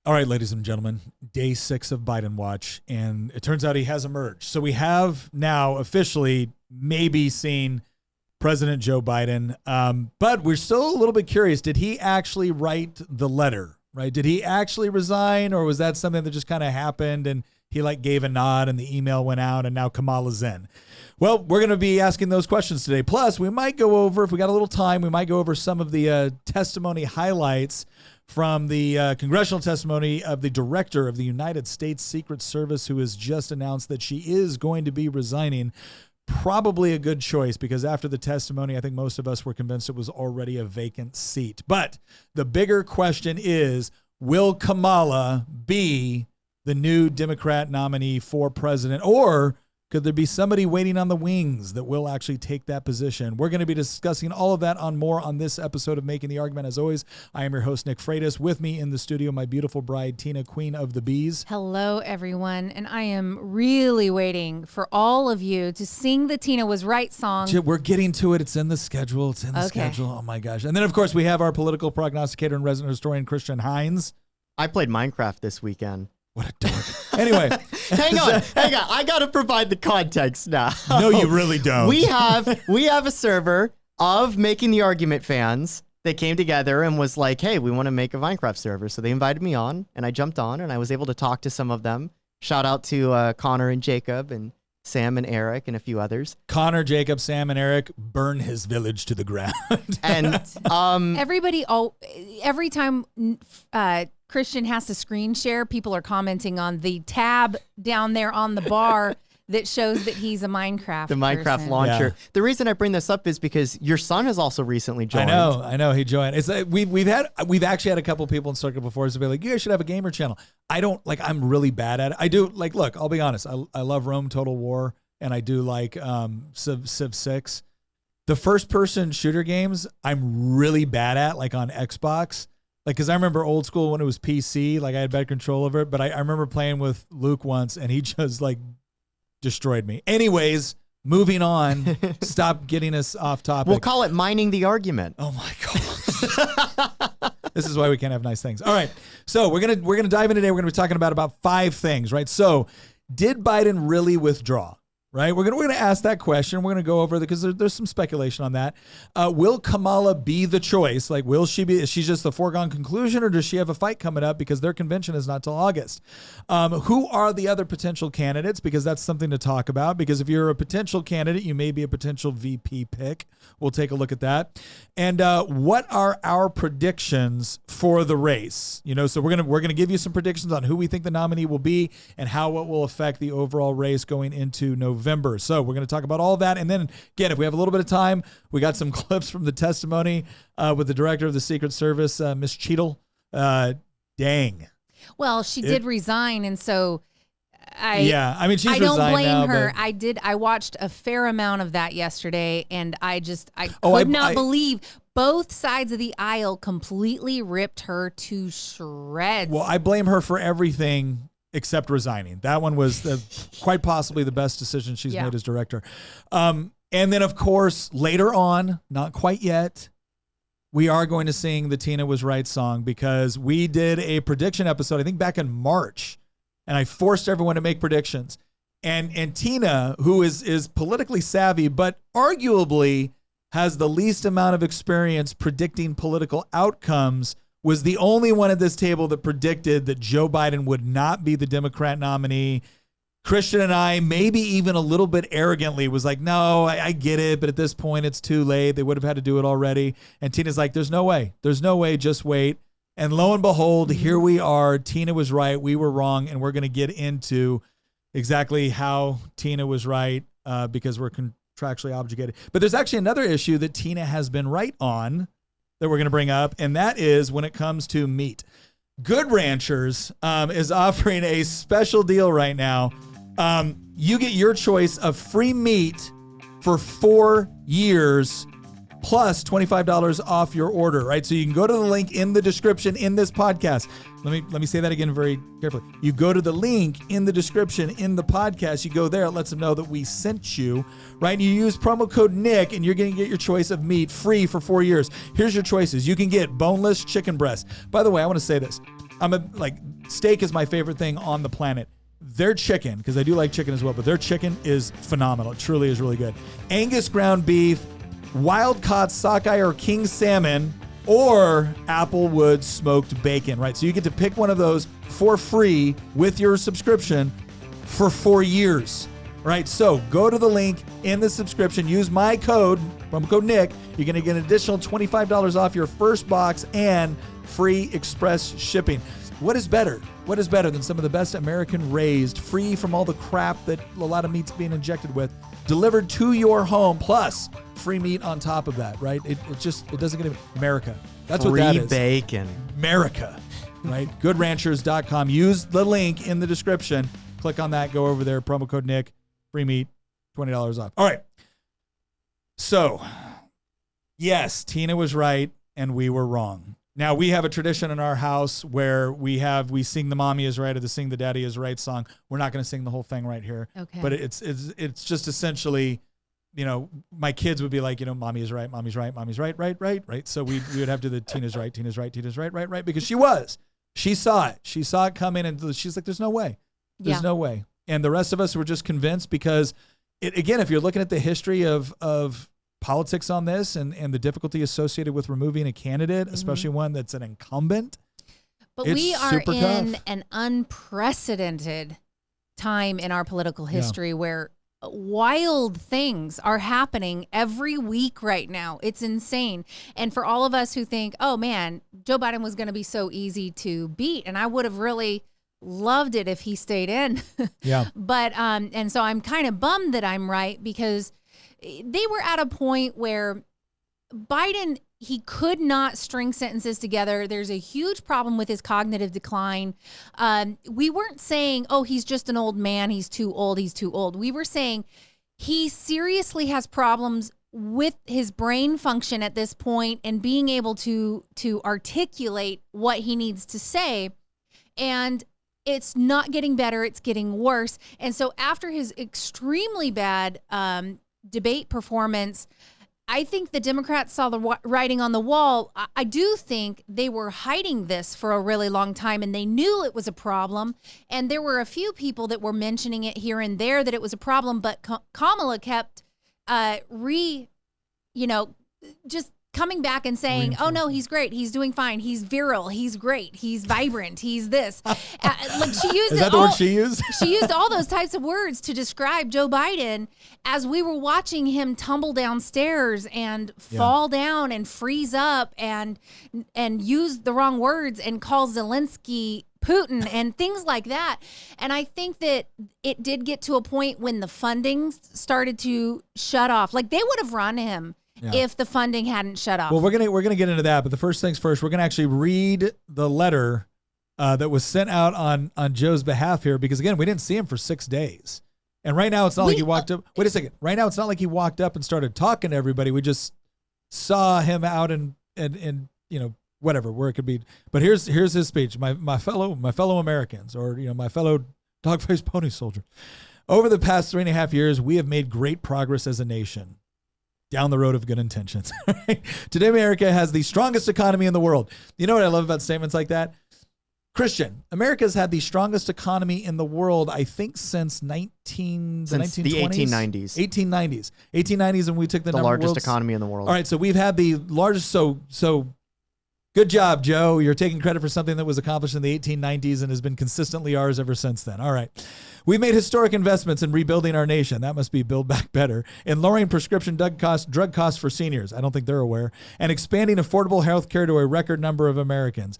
All right, ladies and gentlemen, day 6 of Biden Watch, and it turns out he has emerged. So we have now officially maybe seen President Joe Biden, but we're still a little bit curious. Did he actually write the letter, right? Did he actually resign, or was that something that just kind of happened and he gave a nod and the email went out and now Kamala's in? Well, we're going to be asking those questions today. Plus, we might go over, if we got a little time, we might go over some of the testimony highlights from the congressional testimony of the director of the United States Secret Service, who has just announced that she is going to be resigning. Probably a good choice, because after the testimony, I think most of us were convinced it was already a vacant seat. But the bigger question is, will Kamala be the new Democrat nominee for president, or could there be somebody waiting on the wings that will actually take that position? We're going to be discussing all of that on more on this episode of Making the Argument. As always, I am your host, Nick Freitas. With me in the studio, my beautiful bride, Tina, Queen of the Bees. Hello, everyone. And I am really waiting for all of you to sing the Tina Was Right song. We're getting to it. It's in the schedule. It's in the schedule. Oh, my gosh. And then, of course, we have our political prognosticator and resident historian, Christian Hines. I played Minecraft this weekend. What a dork. Anyway. hang on. I got to provide the context now. No, you really don't. We have a server of Making the Argument fans that came together and was like, hey, we want to make a Minecraft server. So they invited me on, and I jumped on, and I was able to talk to some of them. Shout out to Connor and Jacob and Sam and Eric and a few others. Connor, Jacob, Sam, and Eric burn his village to the ground. And every time Christian has to screen share, people are commenting on the tab down there on the bar that shows that he's a Minecraft person. launcher. Yeah. The reason I bring this up is because your son has also recently joined. I know he joined. It's like we've actually had a couple people in circle before to be like, you guys should have a gamer channel. I'm really bad at it. I do look, I'll be honest. I love Rome Total War, and I do like Civ 6. The first person shooter games I'm really bad at, like on Xbox. Like, because I remember old school when it was PC, like I had better control over it. But I remember playing with Luke once, and he just destroyed me. Anyways, moving on. Stop getting us off topic. We'll call it mining the argument. Oh my God. This is why we can't have nice things. All right. So we're gonna dive in today. We're gonna be talking about 5 things, right? So, did Biden really withdraw? Right, we're gonna ask that question. We're gonna go over because there's some speculation on that. Will Kamala be the choice? Like, will she be? Is she just the foregone conclusion, or does she have a fight coming up because their convention is not till August? Who are the other potential candidates? Because that's something to talk about. Because if you're a potential candidate, you may be a potential VP pick. We'll take a look at that. And what are our predictions for the race? So we're gonna give you some predictions on who we think the nominee will be and how it will affect the overall race going into November. So we're going to talk about all of that. And then, again, if we have a little bit of time, we got some clips from the testimony with the director of the Secret Service, Ms. Cheadle. Dang. Well, she did resign, and so she's resigned. I don't blame now, her. I watched a fair amount of that yesterday, and I could not believe both sides of the aisle completely ripped her to shreds. Well, I blame her for everything except resigning. That one was quite possibly the best decision she's made as director. And then, of course, later on, not quite yet, we are going to sing the Tina Was Right song, because we did a prediction episode, I think back in March, and I forced everyone to make predictions. And Tina, who is politically savvy, but arguably has the least amount of experience predicting political outcomes, was the only one at this table that predicted that Joe Biden would not be the Democrat nominee. Christian and I, maybe even a little bit arrogantly, was like, no, I get it, but at this point it's too late. They would have had to do it already. And Tina's like, there's no way. There's no way. Just wait. And lo and behold, here we are. Tina was right. We were wrong. And we're going to get into exactly how Tina was right because we're contractually obligated. But there's actually another issue that Tina has been right on that we're going to bring up, and that is when it comes to meat. Good Ranchers is offering a special deal right now. You get your choice of free meat for 4 years plus $25 off your order, right? So you can go to the link in the description in this podcast. Let me say that again very carefully. You go to the link in the description in the podcast. You go there. It lets them know that we sent you, right? And you use promo code Nick, and you're going to get your choice of meat free for 4 years. Here's your choices. You can get boneless chicken breast. By the way, I want to say this. steak is my favorite thing on the planet. Their chicken, because I do like chicken as well, but their chicken is phenomenal. It truly is really good. Angus ground beef, wild-caught sockeye or king salmon, or Applewood smoked bacon, right? So you get to pick one of those for free with your subscription for 4 years, right? So go to the link in the subscription, use my code, promo code Nick. You're going to get an additional $25 off your first box and free express shipping. What is better? What is better than some of the best American raised, free from all the crap that a lot of meat's being injected with, delivered to your home, plus free meat on top of that, right? It doesn't get America. That's free what that is. Free bacon. America, right? GoodRanchers.com. Use the link in the description. Click on that. Go over there. Promo code Nick. Free meat. $20 off. All right. So, yes, Tina was right and we were wrong. Now, we have a tradition in our house where we sing the mommy is right or the sing the daddy is right song. We're not going to sing the whole thing right here. Okay. But it's just essentially, my kids would be like, mommy is right, mommy's right, mommy's right, right. So we would have to do the Tina's right, right, because she was. She saw it. She saw it come in and she's like, there's no way. There's no way. And the rest of us were just convinced because, again, if you're looking at the history of politics on this and the difficulty associated with removing a candidate, especially one that's an incumbent. But we are in an unprecedented time in our political history where wild things are happening every week right now. It's insane. And for all of us who think, oh man, Joe Biden was going to be so easy to beat, and I would have really loved it if he stayed in. Yeah. But and so I'm kind of bummed that I'm right, because they were at a point where Biden, he could not string sentences together. There's a huge problem with his cognitive decline. We weren't saying, oh, he's just an old man. He's too old. We were saying he seriously has problems with his brain function at this point and being able to articulate what he needs to say. And it's not getting better. It's getting worse. And so after his extremely bad debate performance, I think the Democrats saw the writing on the wall. I do think they were hiding this for a really long time, and they knew it was a problem. And there were a few people that were mentioning it here and there that it was a problem, but Kamala kept just coming back and saying, oh no, he's great. He's doing fine. He's virile. He's great. He's vibrant. He's this. She used Is that the word she used? She used all those types of words to describe Joe Biden as we were watching him tumble downstairs and fall down and freeze up and use the wrong words and call Zelensky Putin and things like that. And I think that it did get to a point when the funding started to shut off. Like, they would have run him if the funding hadn't shut off. Well, we're gonna get into that, but the first things first, we're gonna actually read the letter that was sent out on Joe's behalf here, because again, we didn't see him for 6 days, and right now it's not like he walked up. Wait a second. Right now it's not like he walked up and started talking to everybody. We just saw him out and whatever, where it could be. But here's his speech. My fellow Americans, or my fellow dog-faced pony soldier. Over the past 3.5 years, we have made great progress as a nation down the road of good intentions. Today, America has the strongest economy in the world. You know what I love about statements like that? Christian, America's had the strongest economy in the world, I think, since the 1920s? The 1890s. 1890s, and we took the largest economy in the world. All right, so we've had the largest, so good job, Joe. You're taking credit for something that was accomplished in the 1890s and has been consistently ours ever since then. All right. We've made historic investments in rebuilding our nation. That must be Build Back Better. In lowering prescription drug costs for seniors. I don't think they're aware. And expanding affordable health care to a record number of Americans.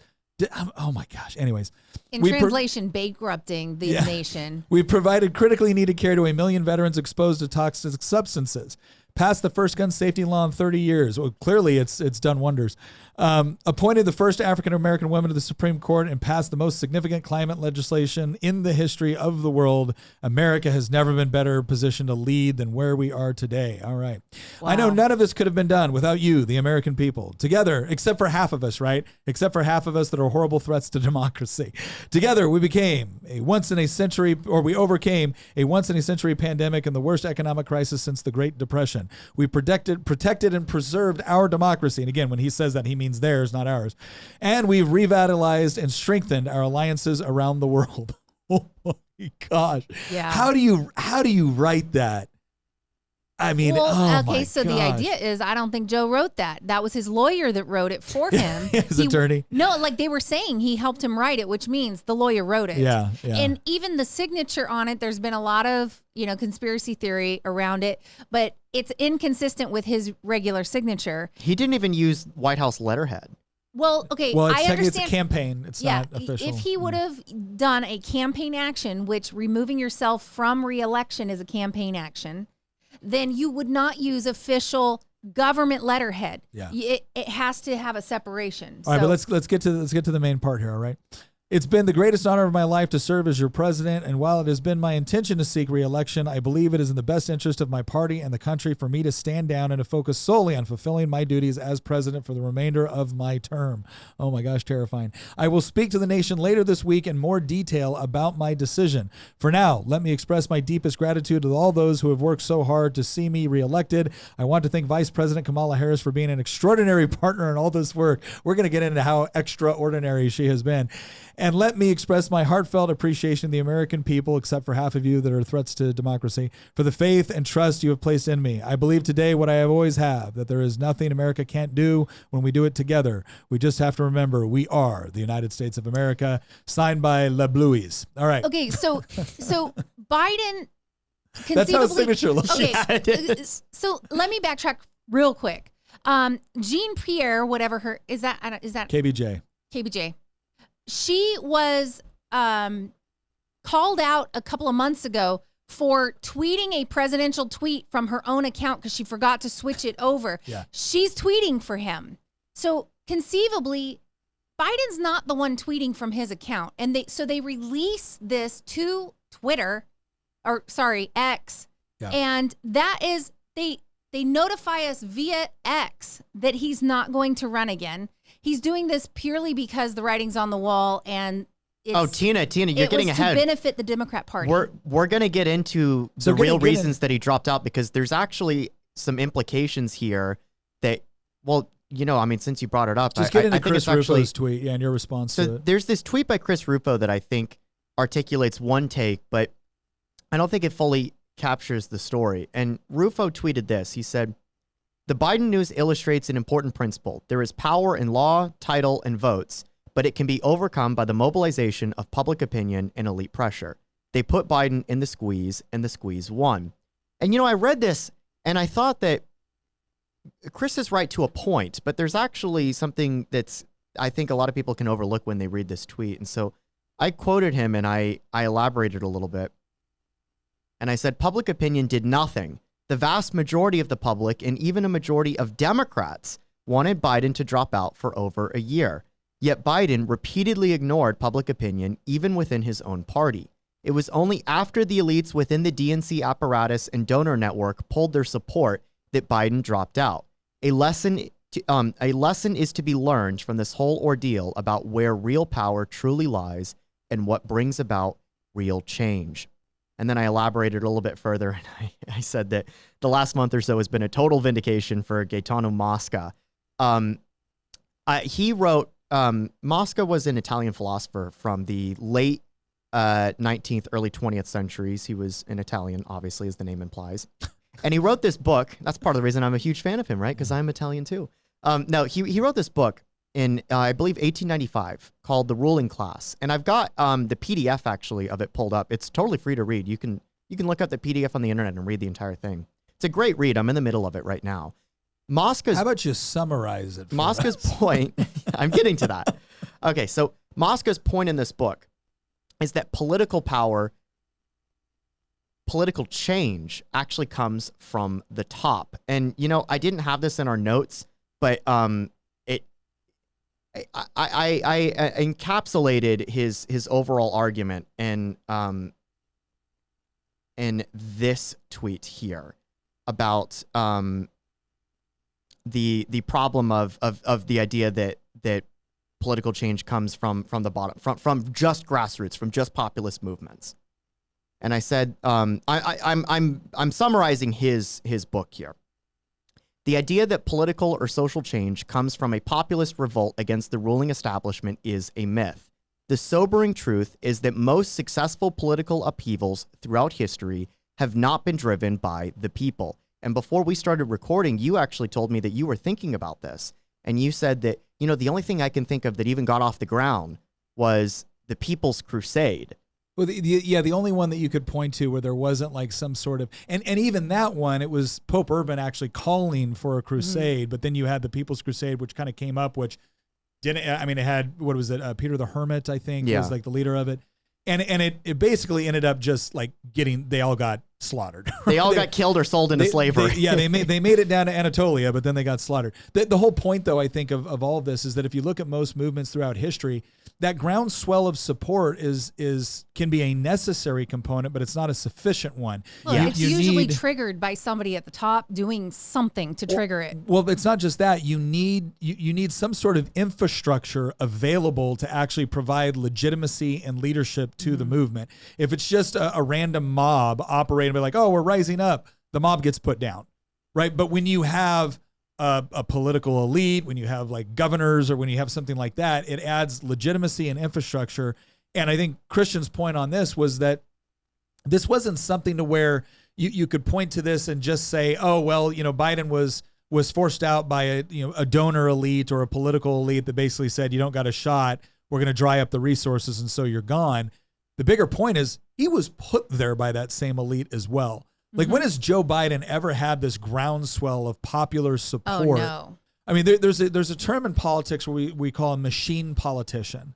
Oh my gosh. Anyways. In translation, bankrupting the nation. We've provided critically needed care to 1 million veterans exposed to toxic substances. Passed the first gun safety law in 30 years. Well, clearly it's done wonders. Appointed the first African-American woman to the Supreme Court and passed the most significant climate legislation in the history of the world. America has never been better positioned to lead than where we are today. All right. Wow. I know none of this could have been done without you, the American people. Together, except for half of us, right? Except for half of us that are horrible threats to democracy. Together, we overcame a once-in-a-century pandemic and the worst economic crisis since the Great Depression. election. We protected and preserved our democracy. And again, when he says that, he means theirs, not ours. And we've revitalized and strengthened our alliances around the world. Oh my gosh. Yeah. How do you write that? I mean, okay, so the idea is I don't think Joe wrote that. That was his lawyer that wrote it for him. His attorney. No, like they were saying he helped him write it, which means the lawyer wrote it. Yeah. And even the signature on it, there's been a lot of, conspiracy theory around it, but it's inconsistent with his regular signature. He didn't even use White House letterhead. Well, okay, Well, I understand. it's a campaign. It's not official. If he would have done a campaign action, which removing yourself from re-election is a campaign action, then you would not use official government letterhead. Yeah. It has to have a separation. All right, but let's get to the main part here, all right? It's been the greatest honor of my life to serve as your president, and while it has been my intention to seek re-election, I believe it is in the best interest of my party and the country for me to stand down and to focus solely on fulfilling my duties as president for the remainder of my term. Oh my gosh, terrifying. I will speak to the nation later this week in more detail about my decision. For now, let me express my deepest gratitude to all those who have worked so hard to see me re-elected. I want to thank Vice President Kamala Harris for being an extraordinary partner in all this work. We're going to get into how extraordinary she has been. And let me express my heartfelt appreciation to the American people, except for half of you that are threats to democracy, for the faith and trust you have placed in me. I believe today what I have always have, that there is nothing America can't do when we do it together. We just have to remember we are the United States of America. Signed by Le Blues. All right. Okay, so Biden conceivably... That's how his signature looks. Okay, Yeah, it is. So let me backtrack real quick. Jean Pierre, whatever her... Is that KBJ. KBJ. She was called out a couple of months ago for tweeting a presidential tweet from her own account because she forgot to switch it over. Yeah. She's tweeting for him. So conceivably, Biden's not the one tweeting from his account. And they release this to X. Yeah. And that is, they notify us via X that he's not going to run again. He's doing this purely because the writing's on the wall, and Tina, you're getting ahead. To benefit the Democrat Party. We're gonna get into the real reasons that he dropped out, because there's actually some implications here that, since you brought it up, Just get into I think Chris it's actually, Rufo's tweet, and your response to it. There's this tweet by Chris Rufo that I think articulates one take, but I don't think it fully captures the story. And Rufo tweeted this. He said, "The Biden news illustrates an important principle. There is power in law, title, and votes, but it can be overcome by the mobilization of public opinion and elite pressure. They put Biden in the squeeze, and the squeeze won." And, I read this, and I thought that Chris is right to a point, but there's actually something that's, I think a lot of people can overlook when they read this tweet. And so I quoted him, and I elaborated a little bit. And I said, "Public opinion did nothing. The vast majority of the public, and even a majority of Democrats, wanted Biden to drop out for over a year. Yet Biden repeatedly ignored public opinion, even within his own party. It was only after the elites within the DNC apparatus and donor network pulled their support that Biden dropped out. A lesson is to be learned from this whole ordeal about where real power truly lies and what brings about real change." And then I elaborated a little bit further, and I said that the last month or so has been a total vindication for Gaetano Mosca. He wrote, Mosca was an Italian philosopher from the late 19th, early 20th centuries. He was an Italian, obviously, as the name implies. And he wrote this book. That's part of the reason I'm a huge fan of him, right? Because I'm Italian too. He wrote this book in, I believe, 1895 called The Ruling Class. And I've got the PDF, actually, of it pulled up. It's totally free to read. You can look up the PDF on the internet and read the entire thing. It's a great read. I'm in the middle of it right now. How about you summarize it? Mosca's point, I'm getting to that. Okay, so Mosca's point in this book is that political power, political change actually comes from the top. And, I didn't have this in our notes, but I encapsulated his overall argument in this tweet here about the problem of the idea that political change comes from the bottom, from just grassroots, from just populist movements. And I said, I'm summarizing his book here. The idea that political or social change comes from a populist revolt against the ruling establishment is a myth. The sobering truth is that most successful political upheavals throughout history have not been driven by the people. And before we started recording, you actually told me that you were thinking about this. And you said that, the only thing I can think of that even got off the ground was the People's Crusade. Well, the only one that you could point to where there wasn't like some sort of, and even that one, it was Pope Urban actually calling for a crusade, but then you had the People's Crusade, which kind of came up, which didn't, it had, what was it, Peter the Hermit, I think, was like the leader of it. And it basically ended up just like they all got slaughtered. They all got killed or sold into slavery. They made it down to Anatolia, but then they got slaughtered. The whole point, though, I think of all of this is that if you look at most movements throughout history, that groundswell of support can be a necessary component, but it's not a sufficient one. Well, it's usually triggered by somebody at the top doing something to trigger it. Well, it's not just that. You need some sort of infrastructure available to actually provide legitimacy and leadership to the movement. If it's just a random mob operating, by like, oh, we're rising up, the mob gets put down, right? But when you have a political elite, when you have like governors or when you have something like that, it adds legitimacy and infrastructure. And I think Christian's point on this was that this wasn't something to where you could point to this and just say, oh, well, Biden was forced out by a donor elite or a political elite that basically said, you don't got a shot. We're going to dry up the resources. And so you're gone. The bigger point is he was put there by that same elite as well. Like, when has Joe Biden ever had this groundswell of popular support? Oh, no. I mean, there's a term in politics where we call a machine politician.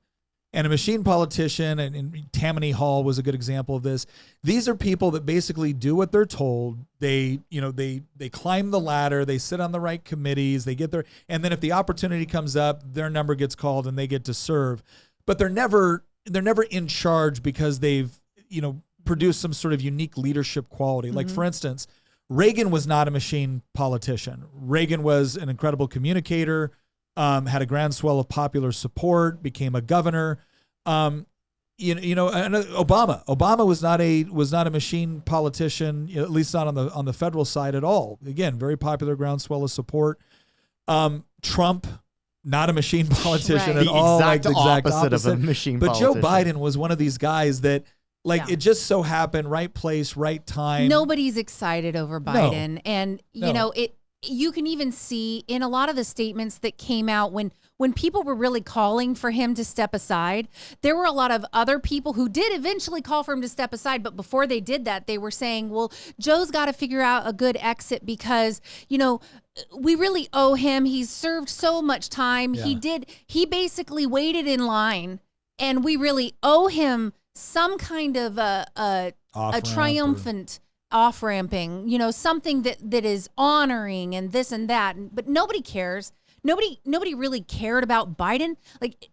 And a machine politician, and Tammany Hall was a good example of this. These are people that basically do what they're told. They climb the ladder, they sit on the right committees, they get there, and then if the opportunity comes up, their number gets called and they get to serve. But they're never in charge because they've, produce some sort of unique leadership quality. Like, for instance, Reagan was not a machine politician. Reagan was an incredible communicator, had a groundswell of popular support, became a governor. And Obama was not a machine politician, at least not on the federal side at all. Again, very popular groundswell of support. Trump, not a machine politician at all. The exact opposite of a machine politician. But Joe Biden was one of these guys that, it just so happened, right place, right time. Nobody's excited over Biden. No. And, you can even see in a lot of the statements that came out when people were really calling for him to step aside, there were a lot of other people who did eventually call for him to step aside. But before they did that, they were saying, well, Joe's got to figure out a good exit because, we really owe him. He's served so much time. Yeah. He basically waited in line, and we really owe him some kind of a triumphant off-ramping, something that is honoring and this and that. But nobody cares. Nobody really cared about Biden. Like,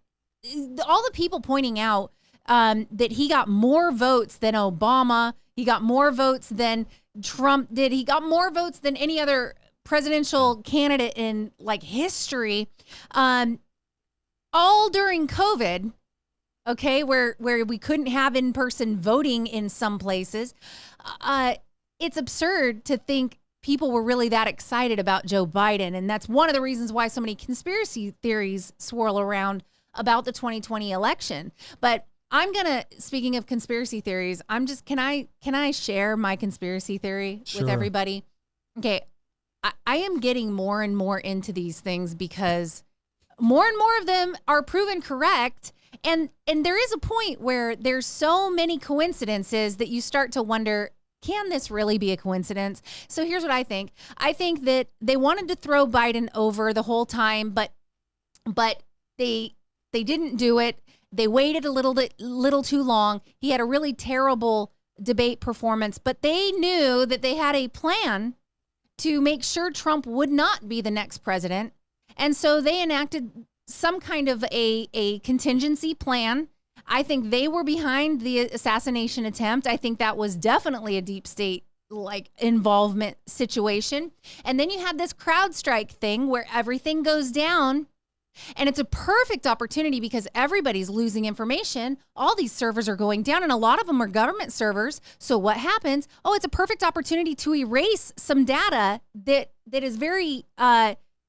all the people pointing out that he got more votes than Obama. He got more votes than Trump did. He got more votes than any other presidential candidate in history. All during COVID. Okay, where we couldn't have in-person voting in some places. It's absurd to think people were really that excited about Joe Biden. And that's one of the reasons why so many conspiracy theories swirl around about the 2020 election. But speaking of conspiracy theories, can I share my conspiracy theory with everybody? Okay, I am getting more and more into these things because more and more of them are proven correct. And there is a point where there's so many coincidences that you start to wonder, can this really be a coincidence? So here's what I think. I think that they wanted to throw Biden over the whole time, but they didn't do it. They waited a little too long. He had a really terrible debate performance, but they knew that they had a plan to make sure Trump would not be the next president. And so they enacted some kind of a contingency plan. I think they were behind the assassination attempt. I think that was definitely a deep state involvement situation. And then you had this CrowdStrike thing where everything goes down And it's a perfect opportunity because everybody's losing information. All these servers are going down, and a lot of them are government servers. So what happens? Oh, it's a perfect opportunity to erase some data that is very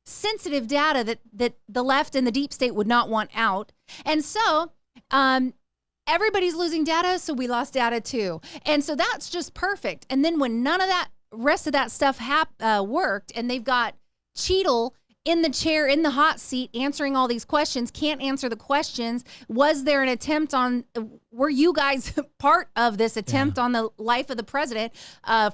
sensitive data that the left and the deep state would not want out. And so everybody's losing data, so we lost data too. And so that's just perfect. And then when none of that rest of that stuff worked, and they've got Cheadle in the chair, in the hot seat, answering all these questions, can't answer the questions. Was there an attempt were you guys part of this attempt on the life of the president,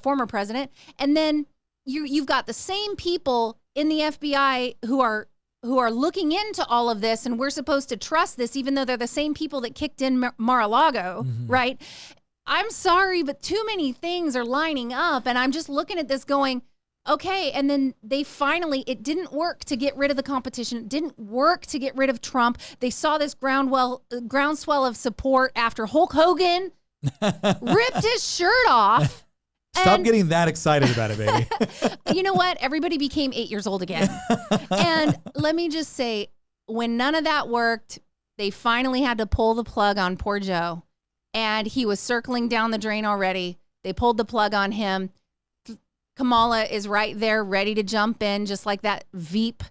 former president? And then you've got the same people in the FBI who are looking into all of this, and we're supposed to trust this, even though they're the same people that kicked in Mar-a-Lago, right? I'm sorry, but too many things are lining up, and I'm just looking at this going, okay, and then it didn't work to get rid of the competition. It didn't work to get rid of Trump. They saw this groundswell of support after Hulk Hogan ripped his shirt off. Stop getting that excited about it, baby. You know what? Everybody became 8 years old again. And let me just say, when none of that worked, they finally had to pull the plug on poor Joe. And he was circling down the drain already. They pulled the plug on him. Kamala is right there, ready to jump in, just like that Veep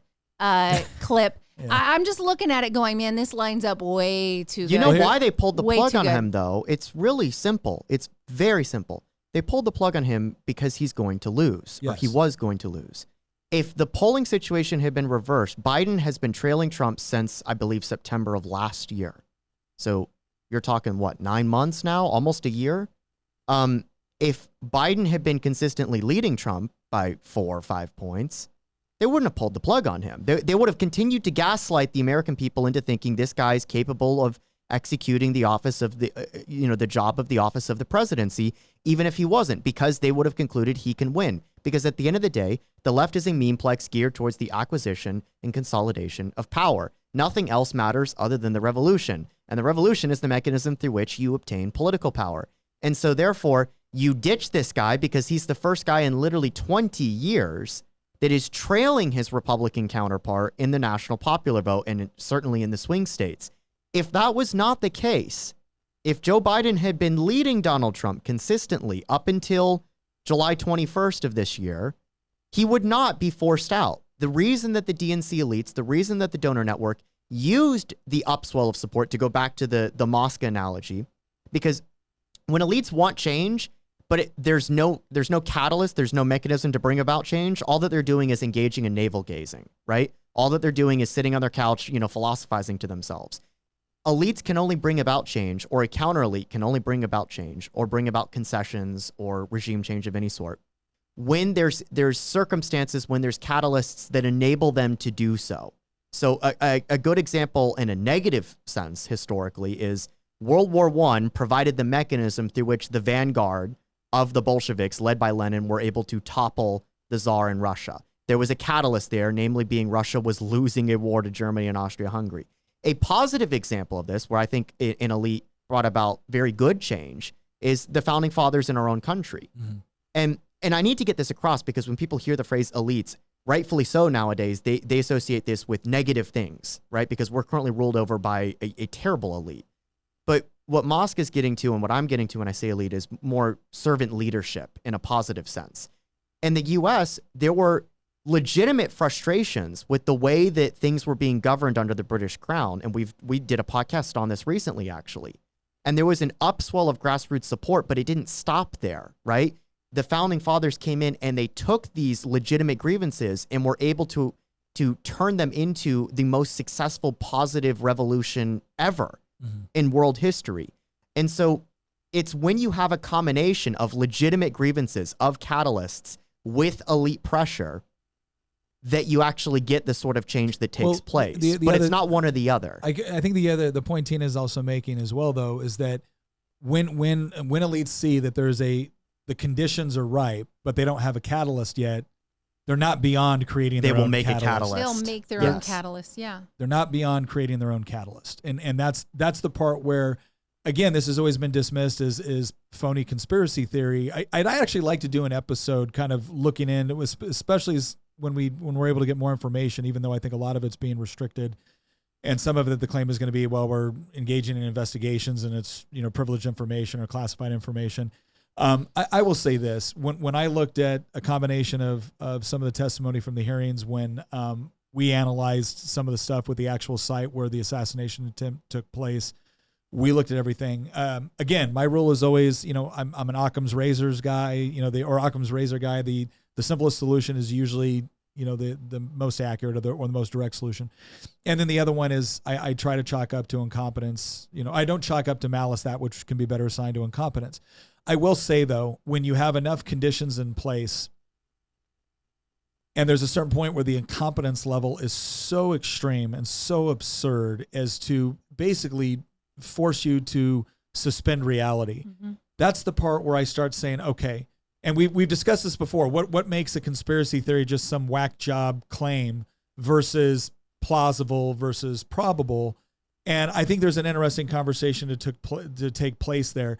clip. Yeah. I'm just looking at it going, man, this lines up way too good. You know why they pulled the plug on him, though? It's really simple. It's very simple. They pulled the plug on him because he's going to lose, or he was going to lose. If the polling situation had been reversed, Biden has been trailing Trump since, I believe, September of last year. So you're talking, what, 9 months now? Almost a year? If Biden had been consistently leading Trump by 4 or 5 points, they wouldn't have pulled the plug on him. They would have continued to gaslight the American people into thinking this guy is capable of executing the office of the job of the office of the presidency, even if he wasn't, because they would have concluded he can win. Because at the end of the day, the left is a memeplex geared towards the acquisition and consolidation of power. Nothing else matters other than the revolution. And the revolution is the mechanism through which you obtain political power. And so therefore, you ditch this guy because he's the first guy in literally 20 years that is trailing his Republican counterpart in the national popular vote and certainly in the swing states. If that was not the case, if Joe Biden had been leading Donald Trump consistently up until July 21st of this year, he would not be forced out. The reason that the DNC elites, the reason that the donor network used the upswell of support, to go back to the Mosca analogy, because when elites want change, but there's no catalyst, there's no mechanism to bring about change, all that they're doing is engaging in navel gazing, right? All that they're doing is sitting on their couch, philosophizing to themselves. Elites can only bring about change, or a counter elite can only bring about change or bring about concessions or regime change of any sort when there's circumstances, when there's catalysts that enable them to do so. So a good example in a negative sense historically is World War I provided the mechanism through which the vanguard of the Bolsheviks, led by Lenin, were able to topple the Tsar in Russia. There was a catalyst there, namely being Russia was losing a war to Germany and Austria-Hungary. A positive example of this, where I think an elite brought about very good change, is the founding fathers in our own country. Mm-hmm. And I need to get this across because when people hear the phrase elites, rightfully so nowadays, they associate this with negative things, right? Because we're currently ruled over by a terrible elite. But what Mosk is getting to and what I'm getting to when I say elite is more servant leadership in a positive sense. In the U.S., there were legitimate frustrations with the way that things were being governed under the British Crown. And we did a podcast on this recently, actually. And there was an upswell of grassroots support, but it didn't stop there, right? The founding fathers came in and they took these legitimate grievances and were able to turn them into the most successful positive revolution ever in world history. And so it's when you have a combination of legitimate grievances, of catalysts with elite pressure, that you actually get the sort of change that takes place. But it's not one or the other. I think the point Tina is also making as well, though, is that when elites see that the conditions are ripe, but they don't have a catalyst yet, they're not beyond creating their own catalyst. They will make a catalyst. They'll make their own catalyst, yeah. They're not beyond creating their own catalyst. And that's the part where, again, this has always been dismissed as phony conspiracy theory. I'd actually like to do an episode kind of looking into, especially when we're able to get more information, even though I think a lot of it's being restricted, and some of it, the claim is going to be, well, we're engaging in investigations and it's, privileged information or classified information. I will say this, when I looked at a combination of some of the testimony from the hearings, when we analyzed some of the stuff with the actual site where the assassination attempt took place, we looked at everything. Again, my rule is always, I'm an Occam's razors guy, or Occam's razor guy. The simplest solution is usually, the most accurate or the most direct solution. And then the other one is I try to chalk up to incompetence. I don't chalk up to malice, that which can be better assigned to incompetence. I will say, though, when you have enough conditions in place and there's a certain point where the incompetence level is so extreme and so absurd as to basically force you to suspend reality. Mm-hmm. That's the part where I start saying, okay, and we've discussed this before. What makes a conspiracy theory just some whack job claim versus plausible versus probable? And I think there's an interesting conversation to take place there.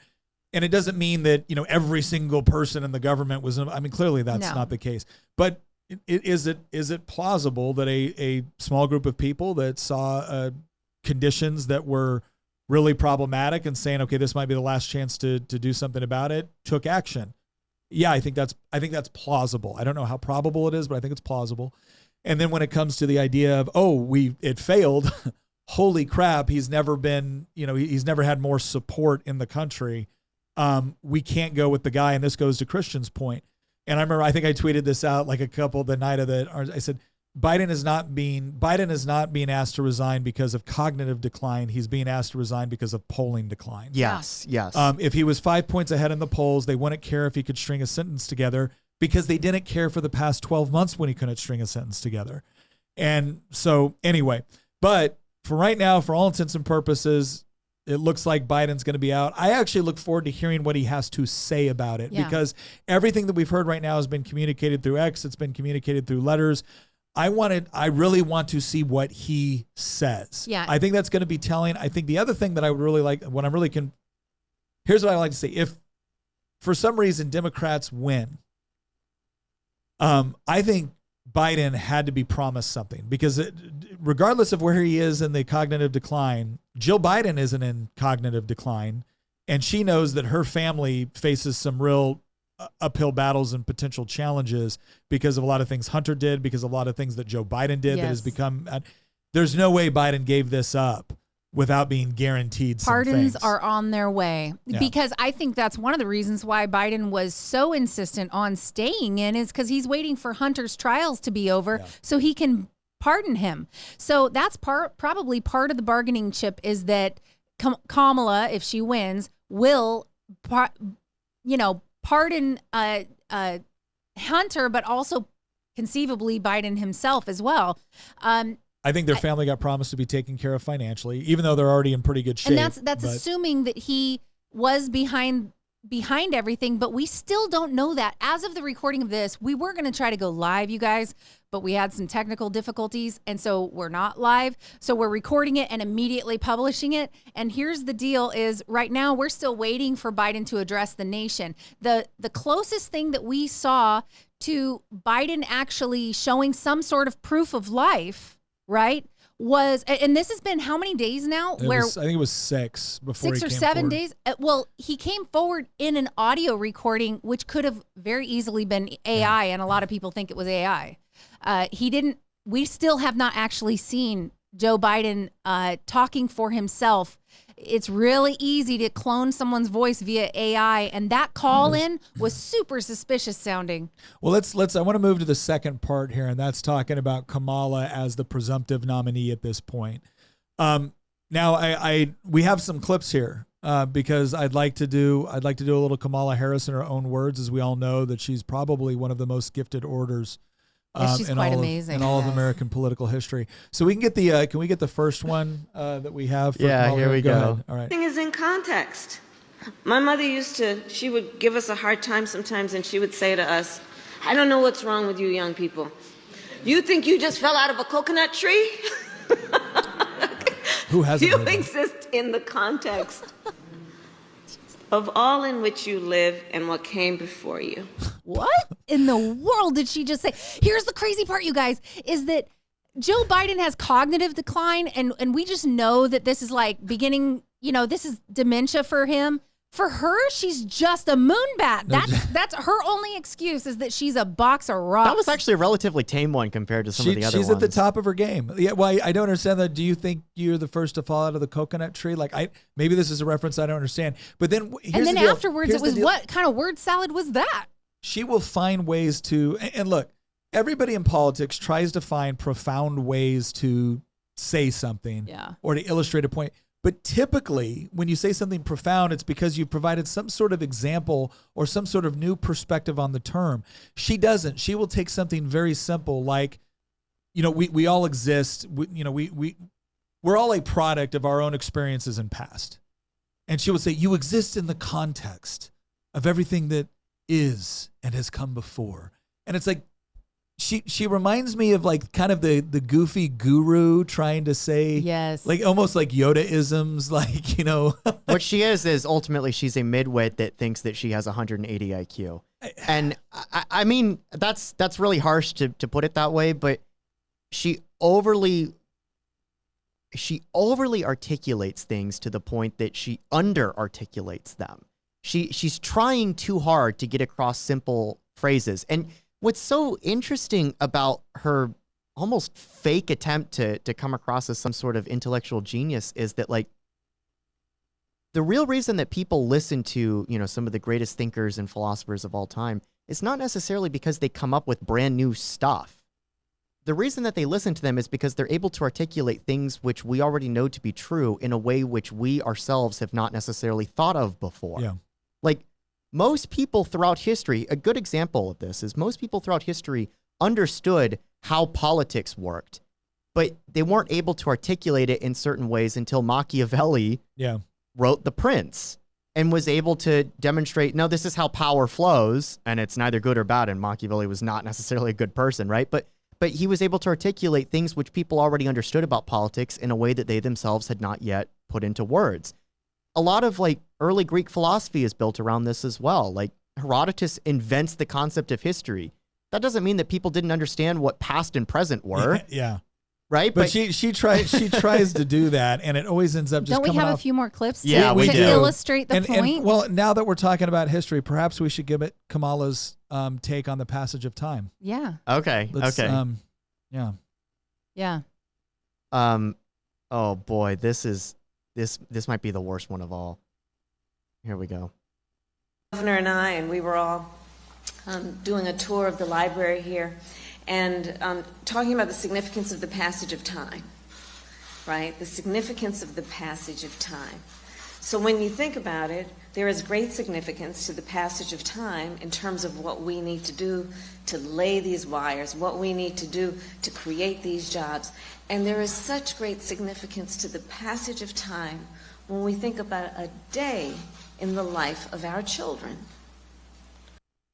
And it doesn't mean that, every single person in the government was, clearly that's not the case. But is it plausible that a small group of people that saw conditions that were really problematic and saying, okay, this might be the last chance to do something about it, took action? Yeah, I think that's plausible. I don't know how probable it is, but I think it's plausible. And then when it comes to the idea of, it failed, holy crap, he's never had more support in the country. We can't go with the guy, and this goes to Christian's point. And I remember, I think I tweeted this out like the night of I said, Biden is not being asked to resign because of cognitive decline. He's being asked to resign because of polling decline. Yes. If he was 5 points ahead in the polls, they wouldn't care if he could string a sentence together because they didn't care for the past 12 months when he couldn't string a sentence together. And so anyway, but for right now, for all intents and purposes, it looks like Biden's going to be out. I actually look forward to hearing what he has to say about it because everything that we've heard right now has been communicated through X. It's been communicated through letters. I really want to see what he says. Yeah. I think that's going to be telling. I think the other thing that I would really like, here's what I like to say. If for some reason Democrats win, I think Biden had to be promised something because regardless of where he is in the cognitive decline, Jill Biden isn't in cognitive decline. And she knows that her family faces some real uphill battles and potential challenges because of a lot of things Hunter did, because of a lot of things that Joe Biden did that has become, there's no way Biden gave this up without being guaranteed some pardons things. are on their way because I think that's one of the reasons why Biden was so insistent on staying in is because he's waiting for Hunter's trials to be over so he can pardon him. So that's probably part of the bargaining chip is that Kamala, if she wins, will pardon Hunter, but also conceivably Biden himself as well. I think their family got promised to be taken care of financially, even though they're already in pretty good shape. And that's assuming that he was behind everything, but we still don't know that. As of the recording of this, we were going to try to go live, you guys, but we had some technical difficulties, and so we're not live. So we're recording it and immediately publishing it. And here's the deal is right now we're still waiting for Biden to address the nation. The closest thing that we saw to Biden actually showing some sort of proof of life, right, was, and this has been how many days now? I think it was 6 before 6 or 7 days. Well, he came forward in an audio recording, which could have very easily been AI, and a lot of people think it was AI. He didn't. We still have not actually seen Joe Biden talking for himself. It's really easy to clone someone's voice via AI, and that call in was super suspicious sounding. Well, let's. I want to move to the second part here, and that's talking about Kamala as the presumptive nominee at this point. Now, we have some clips here because I'd like to do a little Kamala Harris in her own words, as we all know that she's probably one of the most gifted orators. She's quite amazing in all of American political history. So we can get the can we get the first one that we have? For Kamala? Here we go. Ahead. All right. Everything is in context. My mother she would give us a hard time sometimes, and she would say to us, "I don't know what's wrong with you young people. You think you just fell out of a coconut tree? Who hasn't? You exist in the context of all in which you live and what came before you. what in the world did she just say? Here's the crazy part, you guys, is that Joe Biden has cognitive decline, and we just know that this is like beginning, this is dementia for him. For her, she's just a moonbat. That's her only excuse, is that she's a box of rocks. That was actually a relatively tame one compared to some of the other ones. She's at the top of her game. Yeah, well, I don't understand that. Do you think you're the first to fall out of the coconut tree? Like, maybe this is a reference I don't understand. But then afterwards, it was, what kind of word salad was that? She will find ways to, and look, everybody in politics tries to find profound ways to say something or to illustrate a point. But typically, when you say something profound, it's because you've provided some sort of example or some sort of new perspective on the term. She doesn't. She will take something very simple, like, we all exist. We're all a product of our own experiences in past. And she will say, you exist in the context of everything that is and has come before. And it's like, She reminds me of like kind of the goofy guru trying to say, yes, like almost like Yoda-isms, like, What she is ultimately she's a midwit that thinks that she has 180 IQ. And I mean, that's really harsh to put it that way, but she overly articulates things to the point that she under-articulates them. She's trying too hard to get across simple phrases. And what's so interesting about her almost fake attempt to come across as some sort of intellectual genius is that, like, the real reason that people listen to, some of the greatest thinkers and philosophers of all time is not necessarily because they come up with brand new stuff. The reason that they listen to them is because they're able to articulate things which we already know to be true in a way which we ourselves have not necessarily thought of before. Yeah. Like, most people throughout history, a good example of this is most people throughout history understood how politics worked, but they weren't able to articulate it in certain ways until Machiavelli wrote The Prince and was able to demonstrate, no, this is how power flows, and it's neither good or bad, and Machiavelli was not necessarily a good person, right? But he was able to articulate things which people already understood about politics in a way that they themselves had not yet put into words. A lot of like early Greek philosophy is built around this as well. Like Herodotus invents the concept of history. That doesn't mean that people didn't understand what past and present were. Yeah. Right? But she tries to do that, and it always ends up just Don't we coming have off. a few more clips to do. illustrate the point? And, well, now that we're talking about history, perhaps we should give it Kamala's take on the passage of time. Yeah. Okay. Yeah. Yeah. Oh boy, this might be the worst one of all. Here we go. Governor and we were all doing a tour of the library here and talking about the significance of the passage of time, right? The significance of the passage of time. So when you think about it, there is great significance to the passage of time in terms of what we need to do to lay these wires, what we need to do to create these jobs. And there is such great significance to the passage of time when we think about a day in the life of our children.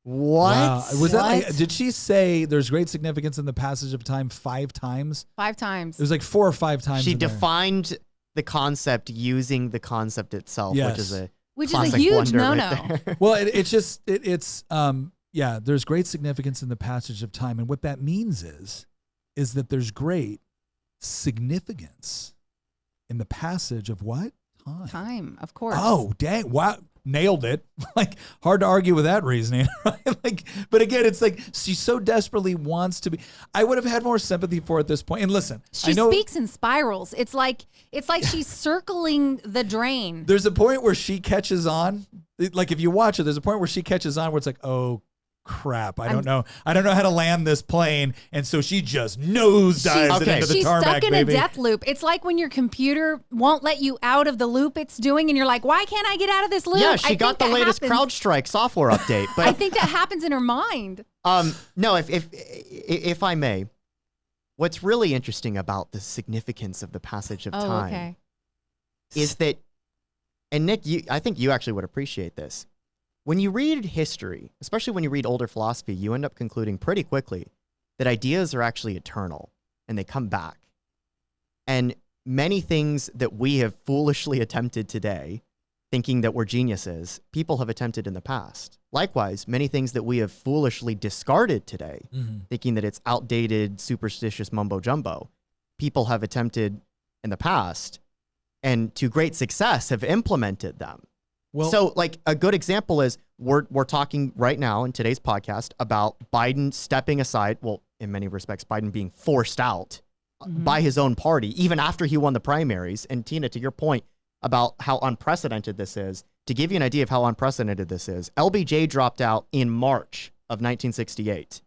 What? Wow. Was that like, did she say there's great significance in the passage of time 5 times? 5 times. It was like 4 or 5 times. She defined the concept using the concept itself, yes. which is a huge no-no. Right well, it's there's great significance in the passage of time, and what that means is that there's great significance in the passage of what? Time, of course. Oh, dang. Wow. Nailed it. Like, hard to argue with that reasoning, right? Like, but again, it's like she so desperately wants to be. I would have had more sympathy for at this point. And listen, she speaks in spirals. It's like she's circling the drain. There's a point where she catches on. Like, if you watch it, there's a point where she catches on where it's like, oh crap, I don't know how to land this plane, and so she just nosedives it into the tarmac. She's stuck in a death loop. It's like when your computer won't let you out of the loop it's doing, and you're like, why can't I get out of this loop? Yeah, she got the latest CrowdStrike software update. But I think that happens in her mind. No, if I may, what's really interesting about the significance of the passage of time is that, and Nick, I think you actually would appreciate this. When you read history, especially when you read older philosophy, you end up concluding pretty quickly that ideas are actually eternal and they come back. And many things that we have foolishly attempted today, thinking that we're geniuses, people have attempted in the past. Likewise, many things that we have foolishly discarded today, thinking that it's outdated, superstitious mumbo jumbo, people have attempted in the past and to great success have implemented them. Well, so like a good example is we're talking right now in today's podcast about Biden stepping aside. Well, in many respects, Biden being forced out by his own party, even after he won the primaries. And Tina, to your point about how unprecedented this is, to give you an idea of how unprecedented this is, LBJ dropped out in March of 1968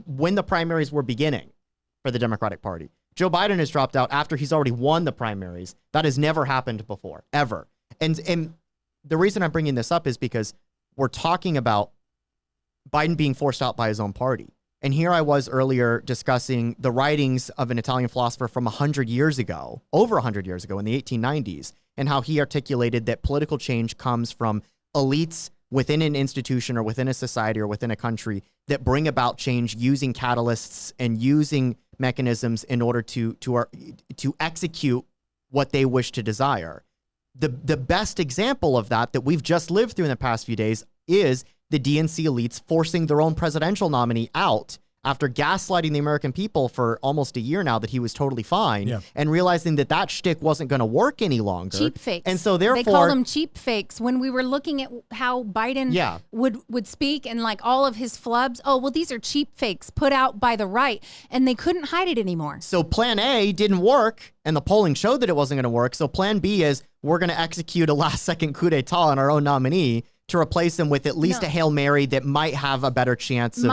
when the primaries were beginning for the Democratic Party. Joe Biden has dropped out after he's already won the primaries. That has never happened before, ever. And the reason I'm bringing this up is because we're talking about Biden being forced out by his own party. And here I was earlier discussing the writings of an Italian philosopher from 100 years ago, over 100 years ago in the 1890s, and how he articulated that political change comes from elites within an institution or within a society or within a country that bring about change using catalysts and using mechanisms in order to execute what they wish to desire. The best example of that we've just lived through in the past few days is the DNC elites forcing their own presidential nominee out after gaslighting the American people for almost a year now that he was totally fine, and realizing that shtick wasn't going to work any longer. Cheap fakes. And so therefore... They call them cheap fakes. When we were looking at how Biden would speak and like all of his flubs, oh, well, these are cheap fakes put out by the right, and they couldn't hide it anymore. So plan A didn't work, and the polling showed that it wasn't going to work. So plan B is we're going to execute a last-second coup d'etat on our own nominee to replace him with at least a Hail Mary that might have a better chance of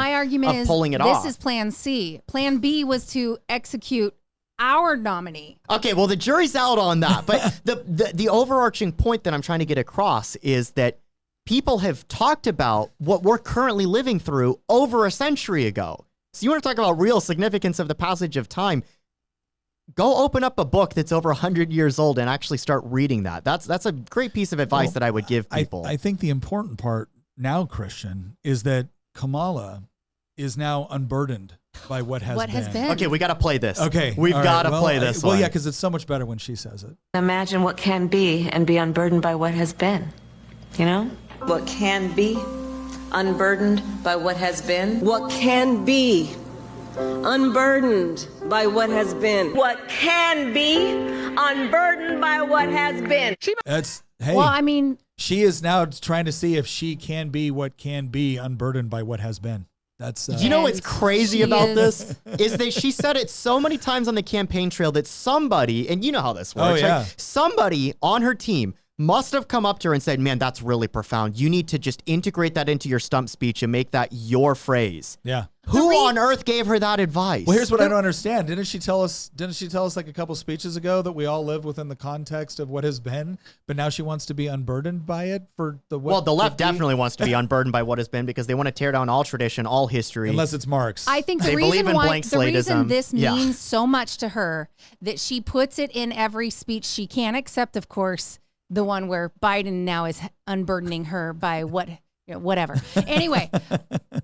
pulling it off. This is plan C. Plan B was to execute our nominee. Okay, well, the jury's out on that. But the overarching point that I'm trying to get across is that people have talked about what we're currently living through over a century ago. So you want to talk about real significance of the passage of time? Go open up a book that's over 100 years old and actually start reading that. That's a great piece of advice that I would give people. I think the important part now, Christian, is that Kamala is now unburdened by what has been. Okay, we got to play this. Okay. We've got to play this one. Well, yeah, because it's so much better when she says it. Imagine what can be and be unburdened by what has been. You know? What can be unburdened by what has been. What can be unburdened by what has been. What can be unburdened by what has been. Well, I mean, she is now trying to see if she can be what can be unburdened by what has been. That's you know what's crazy about this is that she said it so many times on the campaign trail that somebody, and you know how this works, right? Somebody on her team must have come up to her and said, man, that's really profound. You need to just integrate that into your stump speech and make that your phrase. Yeah. Who on earth gave her that advice? Well, here's what I don't understand. Didn't she tell us like a couple speeches ago that we all live within the context of what has been, but now she wants to be unburdened by it for the what? Well, the left definitely wants to be unburdened by what has been because they want to tear down all tradition, all history. Unless it's Marx. I think the reason this means so much to her that she puts it in every speech she can, except of course the one where Biden now is unburdening her by whatever. Anyway,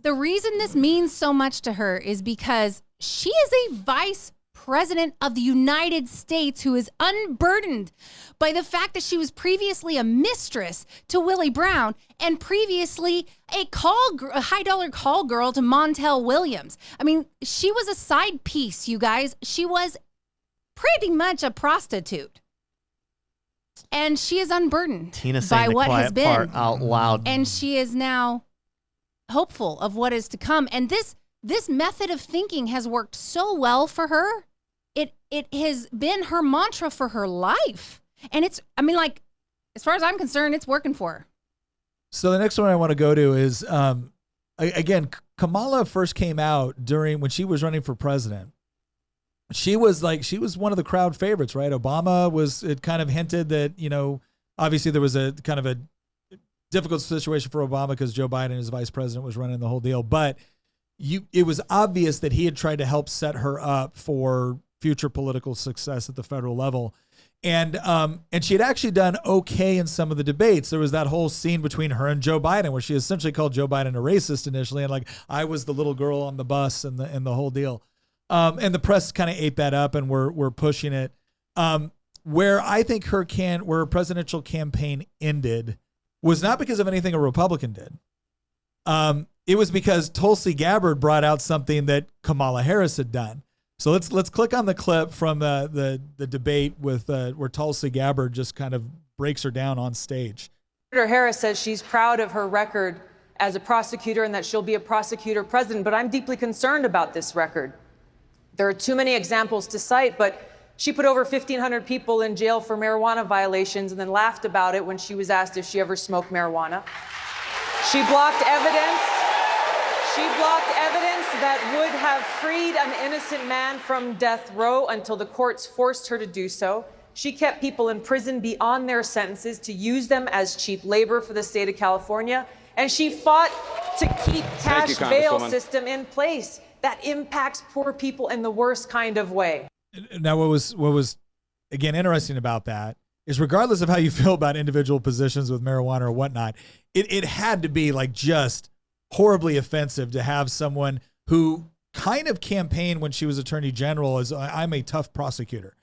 the reason this means so much to her is because she is a vice president of the United States who is unburdened by the fact that she was previously a mistress to Willie Brown and previously a high-dollar call girl to Montel Williams. I mean, she was a side piece, you guys. She was pretty much a prostitute. And she is unburdened by what has been part out loud. And she is now hopeful of what is to come. And this method of thinking has worked so well for her. It has been her mantra for her life. And as far as I'm concerned, it's working for her. So the next one I want to go to is, again, Kamala first came out when she was running for president. She was one of the crowd favorites, right? It kind of hinted that, obviously there was a kind of a difficult situation for Obama because Joe Biden as vice president was running the whole deal. But it was obvious that he had tried to help set her up for future political success at the federal level. And she had actually done okay in some of the debates. There was that whole scene between her and Joe Biden where she essentially called Joe Biden a racist initially. And I was the little girl on the bus and the whole deal. And the press kind of ate that up and we're pushing it. where I think where her presidential campaign ended was not because of anything a Republican did. It was because Tulsi Gabbard brought out something that Kamala Harris had done. So let's click on the clip from the debate with where Tulsi Gabbard just kind of breaks her down on stage. Senator Harris says she's proud of her record as a prosecutor and that she'll be a prosecutor president, but I'm deeply concerned about this record. There are too many examples to cite, but she put over 1,500 people in jail for marijuana violations and then laughed about it when she was asked if she ever smoked marijuana. She blocked evidence. She blocked evidence that would have freed an innocent man from death row until the courts forced her to do so. She kept people in prison beyond their sentences to use them as cheap labor for the state of California. And she fought to keep cash bail system in place that impacts poor people in the worst kind of way. Now, what was again interesting about that is regardless of how you feel about individual positions with marijuana or whatnot, it had to be like just horribly offensive to have someone who kind of campaigned when she was attorney general as I'm a tough prosecutor,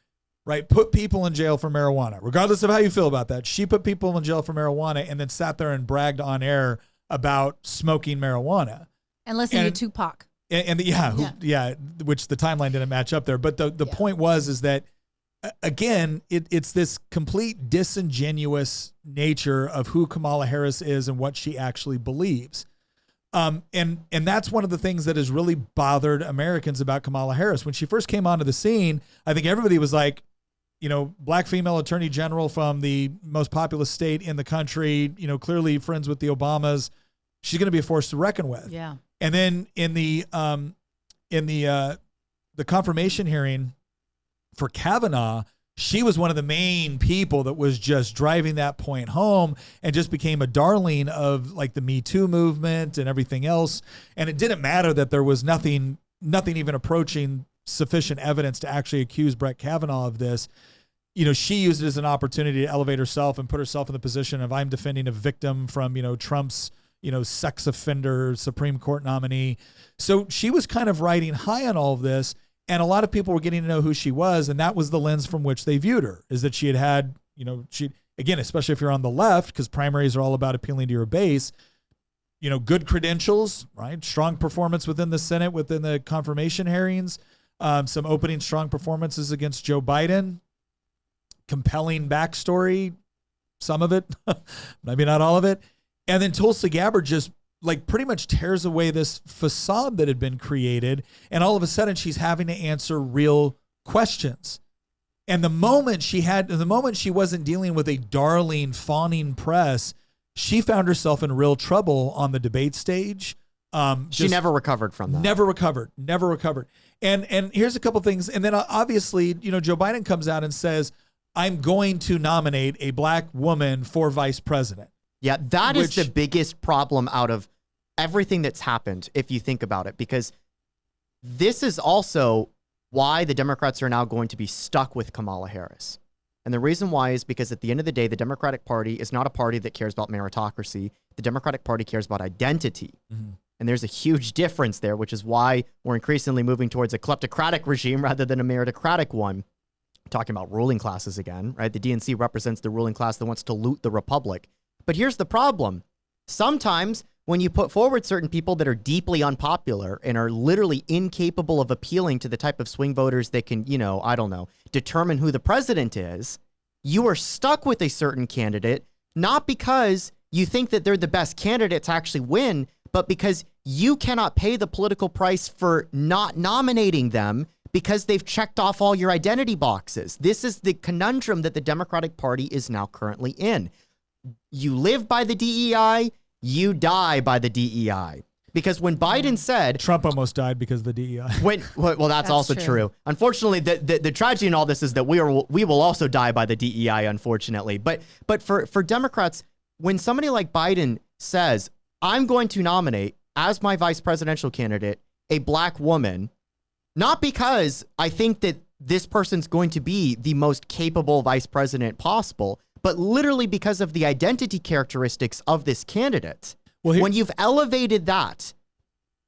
right? Put people in jail for marijuana, regardless of how you feel about that. She put people in jail for marijuana and then sat there and bragged on air about smoking marijuana. And listening to Tupac. And which the timeline didn't match up there. But the point is that, again, it's this complete disingenuous nature of who Kamala Harris is and what she actually believes. And that's one of the things that has really bothered Americans about Kamala Harris. When she first came onto the scene, I think everybody was like, black female attorney general from the most populous state in the country, clearly friends with the Obamas. She's going to be a force to reckon with. Yeah. And then in the confirmation hearing for Kavanaugh, she was one of the main people that was just driving that point home and just became a darling of like the Me Too movement and everything else. And it didn't matter that there was nothing even approaching sufficient evidence to actually accuse Brett Kavanaugh of this. She used it as an opportunity to elevate herself and put herself in the position of I'm defending a victim from, Trump's, sex offender Supreme Court nominee. So she was kind of riding high on all of this. And a lot of people were getting to know who she was. And that was the lens from which they viewed her, is that she had, again, especially if you're on the left, because primaries are all about appealing to your base, good credentials, right? Strong performance within the Senate, within the confirmation hearings, some opening strong performances against Joe Biden, compelling backstory, some of it, maybe not all of it. And then Tulsi Gabbard just like pretty much tears away this facade that had been created. And all of a sudden she's having to answer real questions. And the moment she wasn't dealing with a darling, fawning press, she found herself in real trouble on the debate stage. She never recovered from that. Never recovered. And here's a couple things. And then obviously, Joe Biden comes out and says, I'm going to nominate a black woman for vice president. Yeah, that is the biggest problem out of everything that's happened, if you think about it, because this is also why the Democrats are now going to be stuck with Kamala Harris. And the reason why is because at the end of the day, the Democratic Party is not a party that cares about meritocracy. The Democratic Party cares about identity. Mm-hmm. And there's a huge difference there, which is why we're increasingly moving towards a kleptocratic regime rather than a meritocratic one. Talking about ruling classes again, right? The DNC represents the ruling class that wants to loot the republic. But here's the problem. Sometimes when you put forward certain people that are deeply unpopular and are literally incapable of appealing to the type of swing voters that can, determine who the president is, you are stuck with a certain candidate, not because you think that they're the best candidate to actually win, but because you cannot pay the political price for not nominating them because they've checked off all your identity boxes. This is the conundrum that the Democratic Party is now currently in. You live by the DEI, you die by the DEI. Because when Biden said... Trump almost died because of the DEI. Well, that's also true. Unfortunately, the tragedy in all this is that we will also die by the DEI, unfortunately. But for Democrats, when somebody like Biden says, I'm going to nominate as my vice presidential candidate a black woman, not because I think that this person's going to be the most capable vice president possible, but literally because of the identity characteristics of this candidate. Well, when you've elevated that,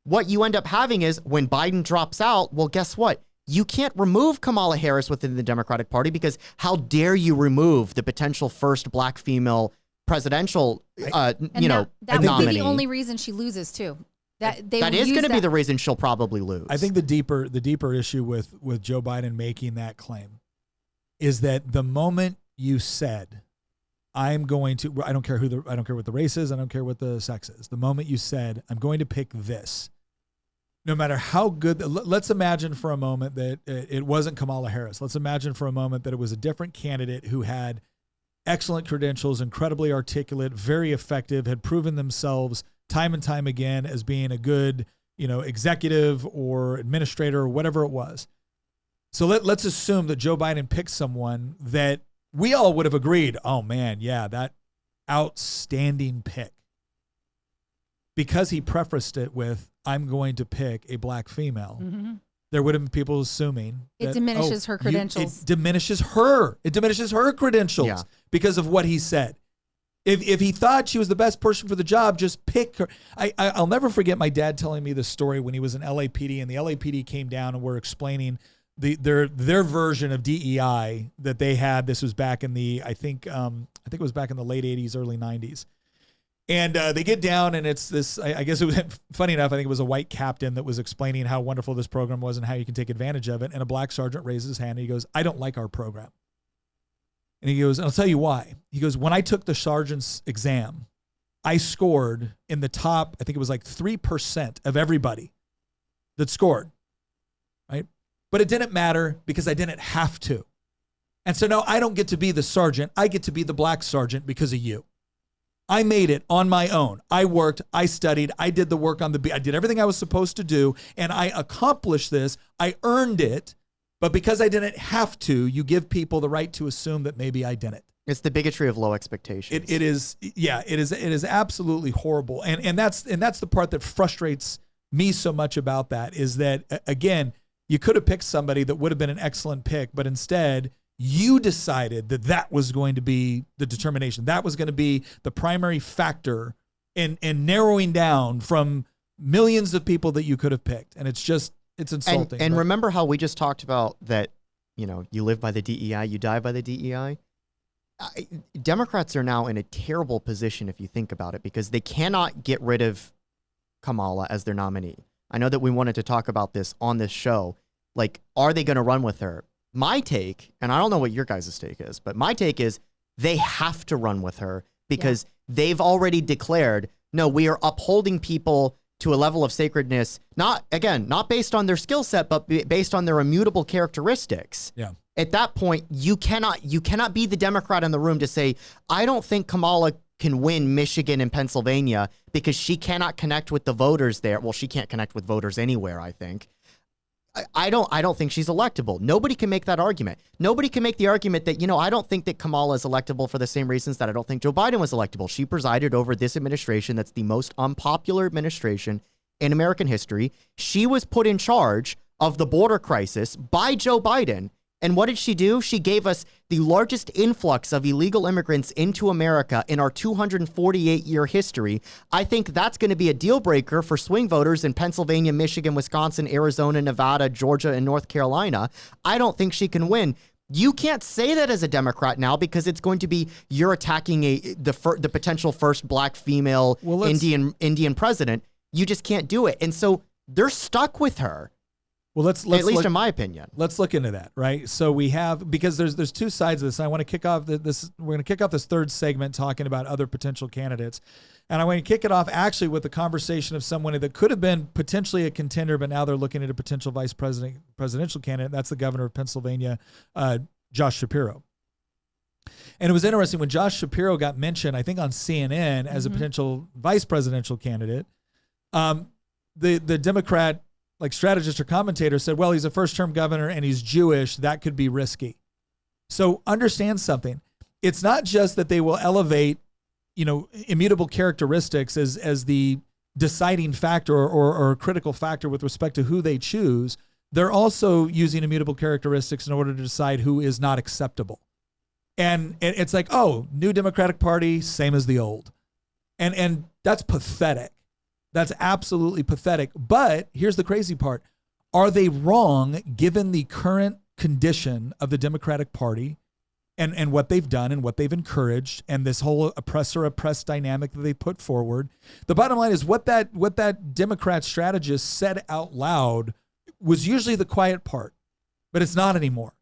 what you end up having is when Biden drops out, well, guess what? you can't remove Kamala Harris within the Democratic Party because how dare you remove the potential first black female presidential, that would nominee. be the only reason she loses too. That is going to be the reason she'll probably lose. I think the deeper issue with Joe Biden making that claim is that the moment you said, I don't care what the race is, I don't care what the sex is. The moment you said, I'm going to pick this, no matter how good, let's imagine for a moment that it wasn't Kamala Harris. Let's imagine for a moment that it was a different candidate who had excellent credentials, incredibly articulate, very effective, had proven themselves time and time again as being a good, executive or administrator or whatever it was. So let's assume that Joe Biden picked someone that we all would have agreed, oh man, yeah, that outstanding pick. Because he prefaced it with, I'm going to pick a black female. Mm-hmm. There would have been people assuming it diminishes her credentials. It diminishes her credentials because of what he said. If he thought she was the best person for the job, just pick her. I'll never forget my dad telling me this story when he was in LAPD, and the LAPD came down and were explaining their version of DEI that they had. This was back in I think it was back in the late 80s, early 90s. And they get down, and it's this, I guess it was, funny enough, I think it was a white captain that was explaining how wonderful this program was and how you can take advantage of it. And a black sergeant raises his hand, and he goes, I don't like our program. And he goes, I'll tell you why. He goes, when I took the sergeant's exam, I scored in the top, I think it was like 3% of everybody that scored, right? But it didn't matter because I didn't have to. And so now I don't get to be the sergeant. I get to be the black sergeant because of you. I made it on my own. I worked, I studied, I did the work I did everything I was supposed to do, and I accomplished this. I earned it, but because I didn't have to, you give people the right to assume that maybe I didn't. It's the bigotry of low expectations. It is absolutely horrible. And that's the part that frustrates me so much about that is that, again, you could have picked somebody that would have been an excellent pick, but instead you decided that was going to be the determination. That was going to be the primary factor in narrowing down from millions of people that you could have picked. And it's insulting. And remember how we just talked about that, you live by the DEI, you die by the DEI? Democrats are now in a terrible position if you think about it, because they cannot get rid of Kamala as their nominee. I know that we wanted to talk about this on this show. Like, are they going to run with her? My take, and I don't know what your guys' take is, but my take is they have to run with her because they've already declared, no, we are upholding people to a level of sacredness, not based on their skill set, but based on their immutable characteristics. Yeah. At that point, you cannot be the Democrat in the room to say, I don't think Kamala can win Michigan and Pennsylvania because she cannot connect with the voters there. Well, she can't connect with voters anywhere, I think. I don't think she's electable. Nobody can make that argument. Nobody can make the argument that, I don't think that Kamala is electable for the same reasons that I don't think Joe Biden was electable. She presided over this administration that's the most unpopular administration in American history. She was put in charge of the border crisis by Joe Biden. And what did she do? She gave us the largest influx of illegal immigrants into America in our 248-year history. I think that's going to be a deal breaker for swing voters in Pennsylvania, Michigan, Wisconsin, Arizona, Nevada, Georgia, and North Carolina. I don't think she can win. You can't say that as a Democrat now because it's going to be you're attacking the potential first black female Indian president. You just can't do it. And so they're stuck with her. Well, let's at least in my opinion. Let's look into that, right? So we have, because there's two sides of this. And I want to kick off this. We're going to kick off this third segment talking about other potential candidates, and I want to kick it off actually with the conversation of someone that could have been potentially a contender, but now they're looking at a potential presidential candidate. That's the governor of Pennsylvania, Josh Shapiro. And it was interesting when Josh Shapiro got mentioned, I think on CNN as a potential vice presidential candidate. The Democrat strategist or commentator said, well, he's a first-term governor and he's Jewish. That could be risky. So understand something. It's not just that they will elevate, immutable characteristics as the deciding factor or critical factor with respect to who they choose. They're also using immutable characteristics in order to decide who is not acceptable. And it's like, oh, new Democratic Party, same as the old. And that's pathetic. That's absolutely pathetic. But here's the crazy part. Are they wrong given the current condition of the Democratic Party and what they've done and what they've encouraged and this whole oppressor-oppressed dynamic that they put forward? The bottom line is what that Democrat strategist said out loud was usually the quiet part, but it's not anymore.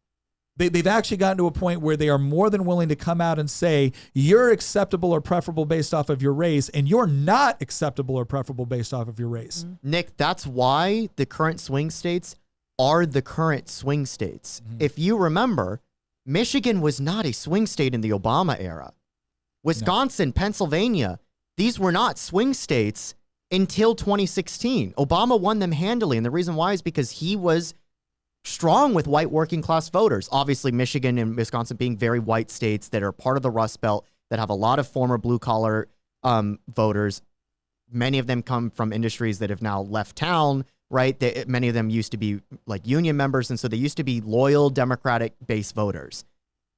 They've actually gotten to a point where they are more than willing to come out and say, you're acceptable or preferable based off of your race, and you're not acceptable or preferable based off of your race. Mm-hmm. Nick, that's why the current swing states are the current swing states. Mm-hmm. If you remember, Michigan was not a swing state in the Obama era. Wisconsin, Pennsylvania, these were not swing states until 2016. Obama won them handily, and the reason why is because he was strong with white working class voters. Obviously, Michigan and Wisconsin being very white states that are part of the Rust Belt, that have a lot of former blue collar voters. Many of them come from industries that have now left town, right? Many of them used to be like union members, and so they used to be loyal Democratic base voters.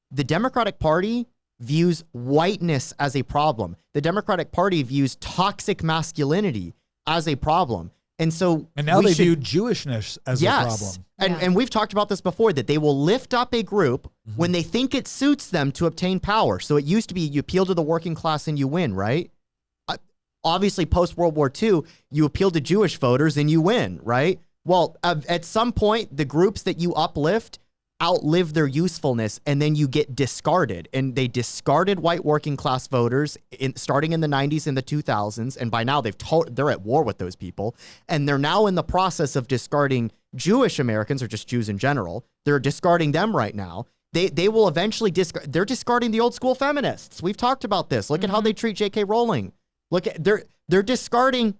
The Democratic Party views whiteness as a problem. The Democratic Party views toxic masculinity as a problem. And now they view Jewishness as a problem. And we've talked about this before, that they will lift up a group when they think it suits them to obtain power. So it used to be you appeal to the working class and you win, right? Obviously, post-World War II, you appeal to Jewish voters and you win, right? Well, at some point, the groups that you uplift outlive their usefulness, and then you get discarded. And they discarded white working class voters starting in the 90s and the 2000s. And by now they're at war with those people. And they're now in the process of discarding Jewish Americans, or just Jews in general. They're discarding them right now. They will eventually they're discarding the old school feminists. We've talked about this. Look at how they treat J.K. Rowling. Look at they're discarding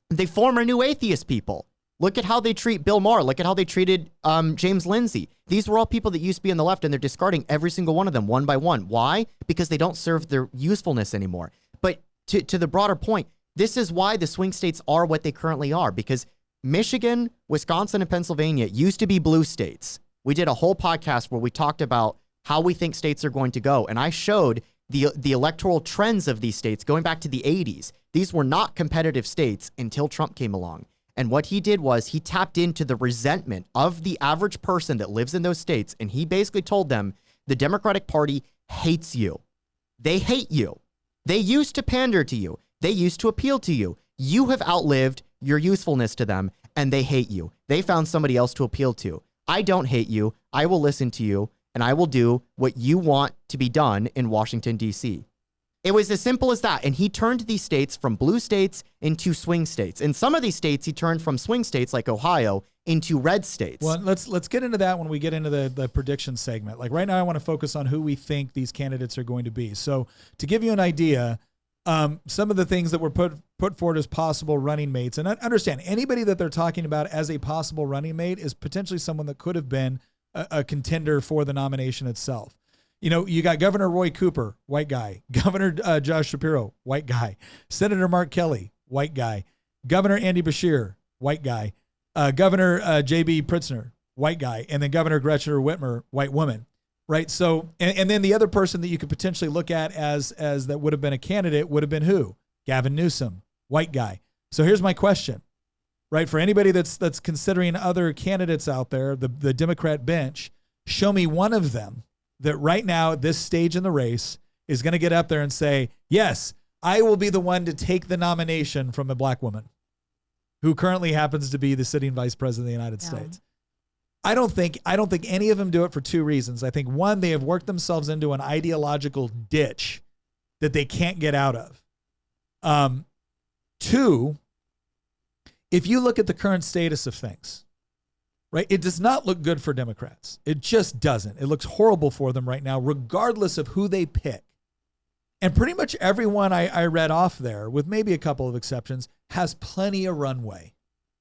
the former New Atheist people. Look at how they treat Bill Maher. Look at how they treated James Lindsay. These were all people that used to be on the left, and they're discarding every single one of them one by one. Why? Because they don't serve their usefulness anymore. But to the broader point, this is why the swing states are what they currently are, because Michigan, Wisconsin, and Pennsylvania used to be blue states. We did a whole podcast where we talked about how we think states are going to go, and I showed the electoral trends of these states going back to the 80s. These were not competitive states until Trump came along. And what he did was he tapped into the resentment of the average person that lives in those states. And he basically told them, the Democratic Party hates you. They hate you. They used to pander to you. They used to appeal to you. You have outlived your usefulness to them, and they hate you. They found somebody else to appeal to. I don't hate you. I will listen to you, and I will do what you want to be done in Washington, D.C. It was as simple as that. And he turned these states from blue states into swing states. In some of these states, he turned from swing states like Ohio into red states. Well, let's get into that when we get into the prediction segment. Like right now, I want to focus on who we think these candidates are going to be. So to give you an idea, some of the things that were put forward as possible running mates, and I understand anybody that they're talking about as a possible running mate is potentially someone that could have been a contender for the nomination itself. You know, you got Governor Roy Cooper, white guy. Governor Josh Shapiro, white guy. Senator Mark Kelly, white guy. Governor Andy Beshear, white guy. Governor J.B. Pritzker, white guy. And then Governor Gretchen Whitmer, white woman. Right? So, and then the other person that you could potentially look at as that would have been a candidate would have been who? Gavin Newsom, white guy. So here's my question, right? For anybody that's considering other candidates out there, the Democrat bench, show me one of them that right now at this stage in the race is going to get up there and say, yes, I will be the one to take the nomination from a black woman who currently happens to be the sitting vice president of the United States. I don't think any of them do it for two reasons. I think one, they have worked themselves into an ideological ditch that they can't get out of. Two, if you look at the current status of things, right, it does not look good for Democrats. It just doesn't. It looks horrible for them right now, regardless of who they pick. And pretty much everyone I read off there, with maybe a couple of exceptions, has plenty of runway.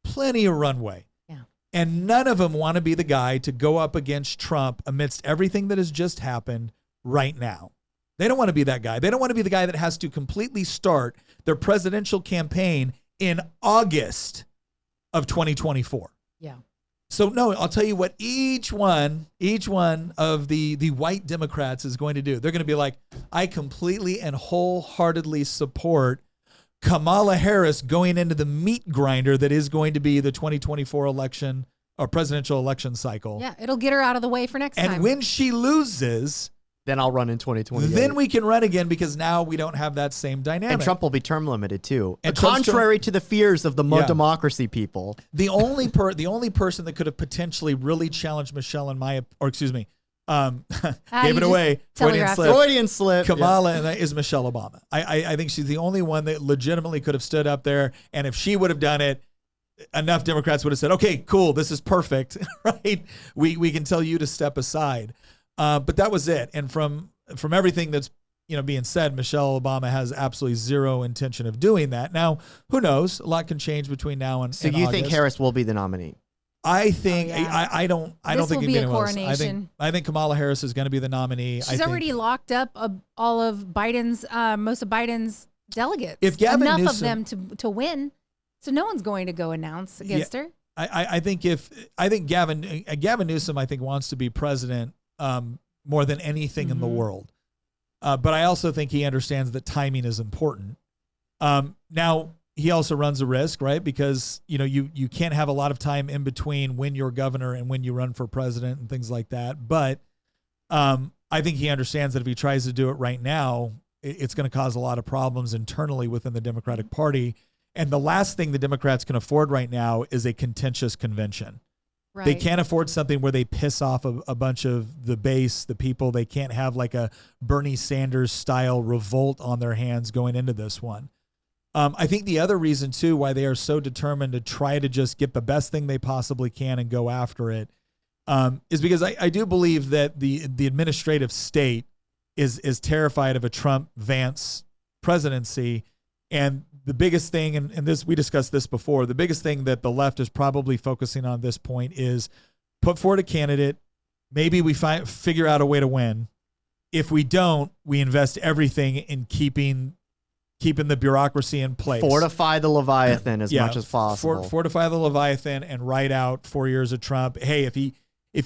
Plenty of runway. Yeah. And none of them want to be the guy to go up against Trump amidst everything that has just happened right now. They don't want to be that guy. They don't want to be the guy that has to completely start their presidential campaign in August of 2024. Yeah. So no, I'll tell you what each one of the white Democrats is going to do. They're going to be like, I completely and wholeheartedly support Kamala Harris going into the meat grinder that is going to be the 2024 election or presidential election cycle. Yeah, it'll get her out of the way for next time. And when she loses, then I'll run in 2028. then we can run again because now we don't have that same dynamic. And Trump will be term limited too. And Contrary to the fears of the democracy people. The only person that could have potentially really challenged Michelle gave it away. Freudian slip. Kamala is Michelle Obama. I think she's the only one that legitimately could have stood up there. And if she would have done it, enough Democrats would have said, okay, cool, this is perfect, right? We can tell you to step aside. But that was it. And from everything that's being said, Michelle Obama has absolutely zero intention of doing that. Now, who knows? A lot can change between now and So you think Harris will be the nominee? I think I don't think it be a anyone else. coronation. I think Kamala Harris is going to be the nominee. She's already locked up all of Biden's most of Biden's delegates. If Gavin enough Newsom, of them to win, so no one's going to go announce against her. I think Gavin Newsom wants to be president more than anything in the world, but I also think he understands that timing is important. Now. He also runs a risk, right? Because, you can't have a lot of time in between when you're governor and when you run for president and things like that. But I think he understands that if he tries to do it right now, it's going to cause a lot of problems internally within the Democratic Party. And the last thing the Democrats can afford right now is a contentious convention. Right. They can't afford something where they piss off a bunch of the base, the people. They can't have like a Bernie Sanders style revolt on their hands going into this one. I think the other reason, too, why they are so determined to try to just get the best thing they possibly can and go after it is because I do believe that the administrative state is terrified of a Trump-Vance presidency. And the biggest thing, and this we discussed this before, the biggest thing that the left is probably focusing on at this point is put forward a candidate. Maybe we figure out a way to win. If we don't, we invest everything in keeping the bureaucracy in place. Fortify the Leviathan as much as possible. Fortify the Leviathan and write out 4 years of Trump. Hey, if he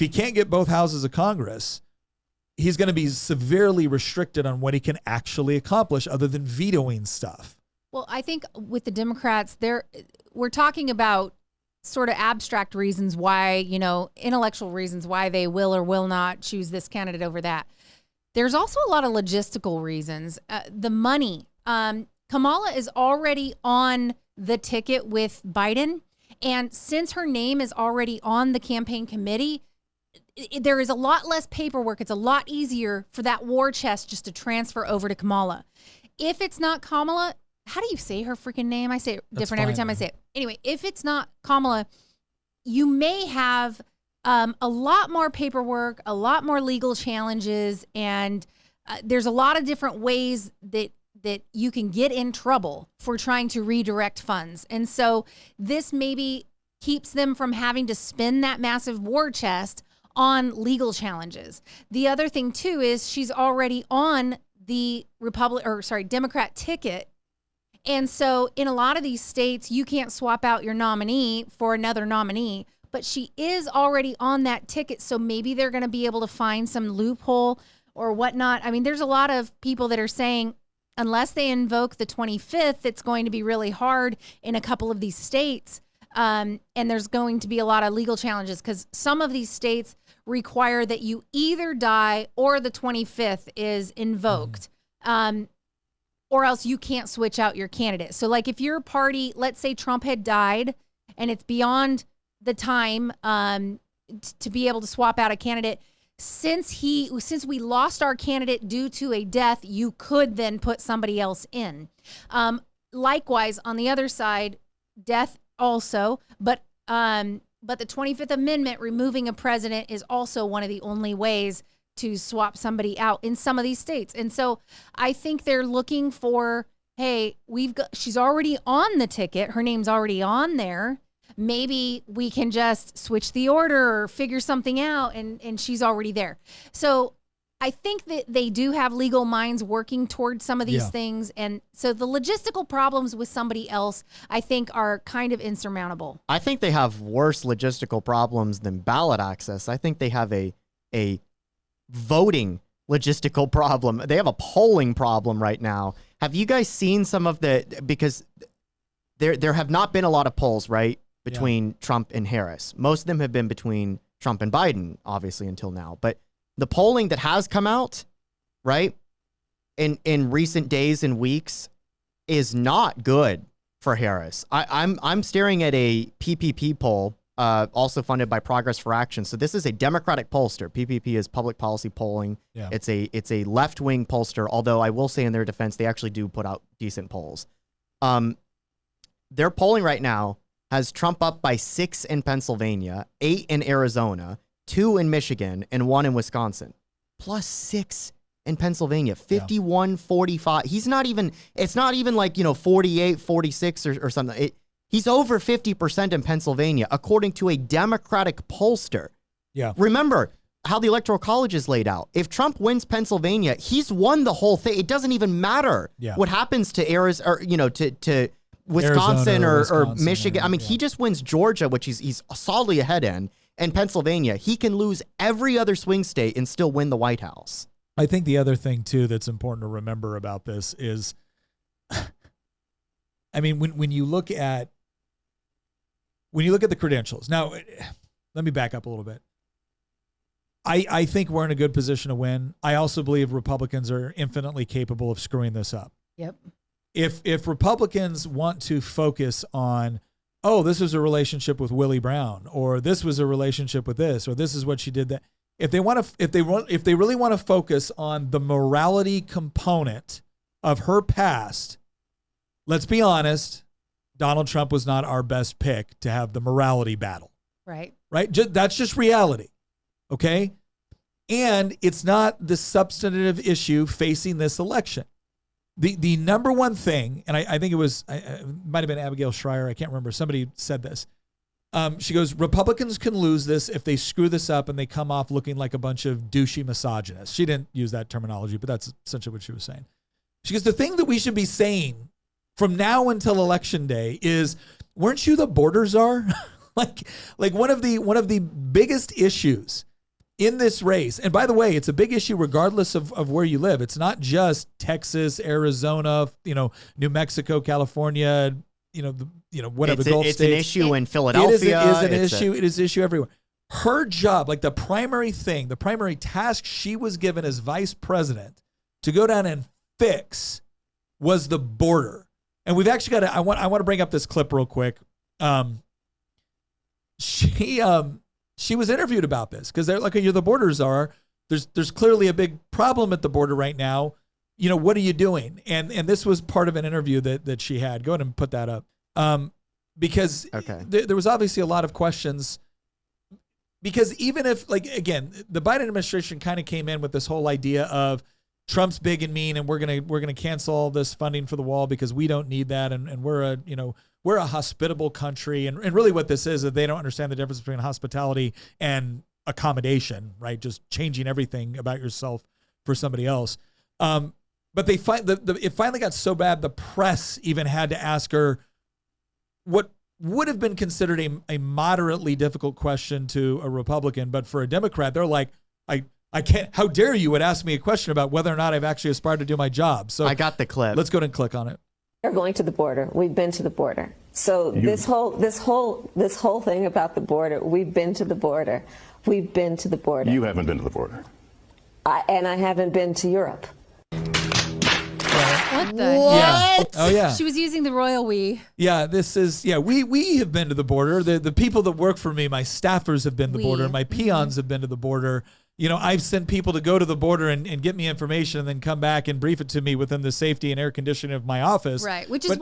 can't get both houses of Congress, he's going to be severely restricted on what he can actually accomplish other than vetoing stuff. Well, I think with the Democrats, we're talking about sort of abstract reasons why, intellectual reasons why they will or will not choose this candidate over that. There's also a lot of logistical reasons. The money. Kamala is already on the ticket with Biden. And since her name is already on the campaign committee, there is a lot less paperwork. It's a lot easier for that war chest just to transfer over to Kamala. If it's not Kamala, how do you say her freaking name? I say it different every time I say it. Anyway, if it's not Kamala, you may have a lot more paperwork, a lot more legal challenges, and there's a lot of different ways that you can get in trouble for trying to redirect funds. And so this maybe keeps them from having to spend that massive war chest on legal challenges. The other thing too is she's already on the Democrat ticket. And so in a lot of these states, you can't swap out your nominee for another nominee, but she is already on that ticket. So maybe they're going to be able to find some loophole or whatnot. I mean, there's a lot of people that are saying, unless they invoke the 25th, it's going to be really hard in a couple of these states. And there's going to be a lot of legal challenges because some of these states require that you either die or the 25th is invoked, or else you can't switch out your candidate. So like if your party, let's say Trump had died and it's beyond the time to be able to swap out a candidate, since we lost our candidate due to a death, you could then put somebody else in. Likewise, on the other side, death also, but the 25th Amendment, removing a president, is also one of the only ways to swap somebody out in some of these states. And so I think they're looking for, hey, she's already on the ticket. Her name's already on there. Maybe we can just switch the order or figure something out, and she's already there. So I think that they do have legal minds working towards some of these things. And so the logistical problems with somebody else, I think, are kind of insurmountable. I think they have worse logistical problems than ballot access. I think they have a voting logistical problem. They have a polling problem right now. Have you guys seen some of because there have not been a lot of polls, right? between Trump and Harris. Most of them have been between Trump and Biden, obviously, until now. But the polling that has come out, right, in recent days and weeks is not good for Harris. I'm staring at a PPP poll, also funded by Progress for Action. So this is a Democratic pollster. PPP is public policy polling. Yeah. It's a left-wing pollster, although I will say in their defense, they actually do put out decent polls. Their polling right now has Trump up by 6 in Pennsylvania, 8 in Arizona, 2 in Michigan, and 1 in Wisconsin. Plus 6 in Pennsylvania, 51-45. He's not even, it's not even like, 48, 46 or something. He's over 50% in Pennsylvania, according to a Democratic pollster. Yeah. Remember how the Electoral College is laid out. If Trump wins Pennsylvania, he's won the whole thing. It doesn't even matter what happens to Arizona, or, to Wisconsin or Michigan. I mean, he just wins Georgia, which he's solidly ahead in, and Pennsylvania. He can lose every other swing state and still win the White House. I think the other thing, too, that's important to remember about this is, I mean, when you look at the credentials. Now, let me back up a little bit. I think we're in a good position to win. I also believe Republicans are infinitely capable of screwing this up. Yep. If Republicans want to focus on, oh, this was a relationship with Willie Brown, or this was a relationship with this, or this is what she did that. If they really want to focus on the morality component of her past, let's be honest, Donald Trump was not our best pick to have the morality battle. Right. Right? That's just reality. Okay? And it's not the substantive issue facing this election. The number one thing, and I think it might have been Abigail Schreier, I can't remember, somebody said this. She goes, Republicans can lose this if they screw this up and they come off looking like a bunch of douchey misogynists. She didn't use that terminology, but that's essentially what she was saying. She goes, the thing that we should be saying from now until election day is, weren't you the border czar? like one of the biggest issues in this race. And by the way, it's a big issue regardless of where you live. It's not just Texas, Arizona, New Mexico, California, whatever Gulf It's states. an issue in Philadelphia. It is an issue everywhere. Her job, like the primary task she was given as vice president to go down and fix, was the border. And we've actually got I want to bring up this clip real quick. She was interviewed about this because they're like, you're the border czar. There's clearly a big problem at the border right now. What are you doing? And this was part of an interview that she had. Go ahead and put that up. Because there was obviously a lot of questions. Because even if, again, the Biden administration kind of came in with this whole idea of Trump's big and mean, and we're gonna cancel all this funding for the wall because we don't need that, and we're a hospitable country, and really what this is that they don't understand the difference between hospitality and accommodation, right? Just changing everything about yourself for somebody else. But it finally got so bad the press even had to ask her what would have been considered a moderately difficult question to a Republican, but for a Democrat, they're like, I can't, how dare you would ask me a question about whether or not I've actually aspired to do my job. So I got the clip. Let's go ahead and click on it. We're going to the border. We've been to the border. So this whole thing about the border, we've been to the border. We've been to the border. You haven't been to the border. And I haven't been to Europe. What the heck? Oh, yeah. She was using the royal we. Yeah, we have been to the border. The people that work for me, my staffers have been to the border. My peons have been to the border. I've sent people to go to the border and get me information and then come back and brief it to me within the safety and air conditioning of my office. Right, which is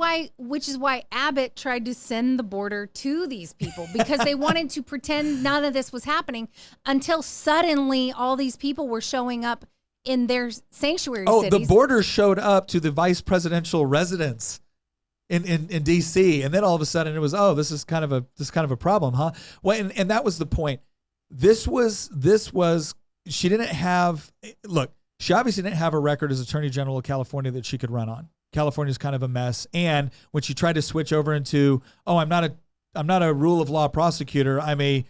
why Abbott tried to send the border to these people, because they wanted to pretend none of this was happening until suddenly all these people were showing up in their sanctuary cities. The border showed up to the vice presidential residence in D.C. and then all of a sudden it was, this is kind of a problem, huh? Well, and that was the point. This was. She obviously didn't have a record as Attorney General of California that she could run on. California's kind of a mess. And when she tried to switch over into, I'm not a rule of law prosecutor. I'm a,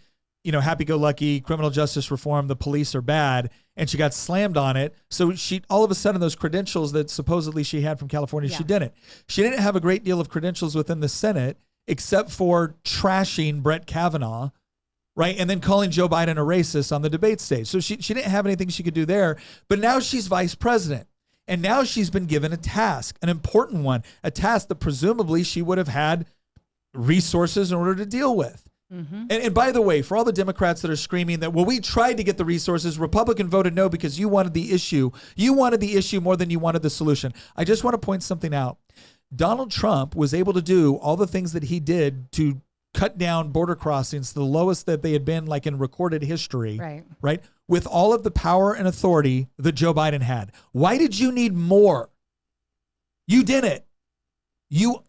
happy-go-lucky criminal justice reform. The police are bad. And she got slammed on it. So she, all of a sudden, those credentials that supposedly she had from California, she didn't. She didn't have a great deal of credentials within the Senate. except for trashing Brett Kavanaugh, right? And then calling Joe Biden a racist on the debate stage. So she didn't have anything she could do there, but now she's vice president. And now she's been given a task, an important one, a task that presumably she would have had resources in order to deal with. Mm-hmm. And by the way, for all the Democrats that are screaming that, well, we tried to get the resources, Republican voted no because you wanted the issue. You wanted the issue more than you wanted the solution. I just want to point something out. Donald Trump was able to do all the things that he did to cut down border crossings to the lowest that they had been like in recorded history, right? With all of the power and authority that Joe Biden had. Why did you need more? You did it. You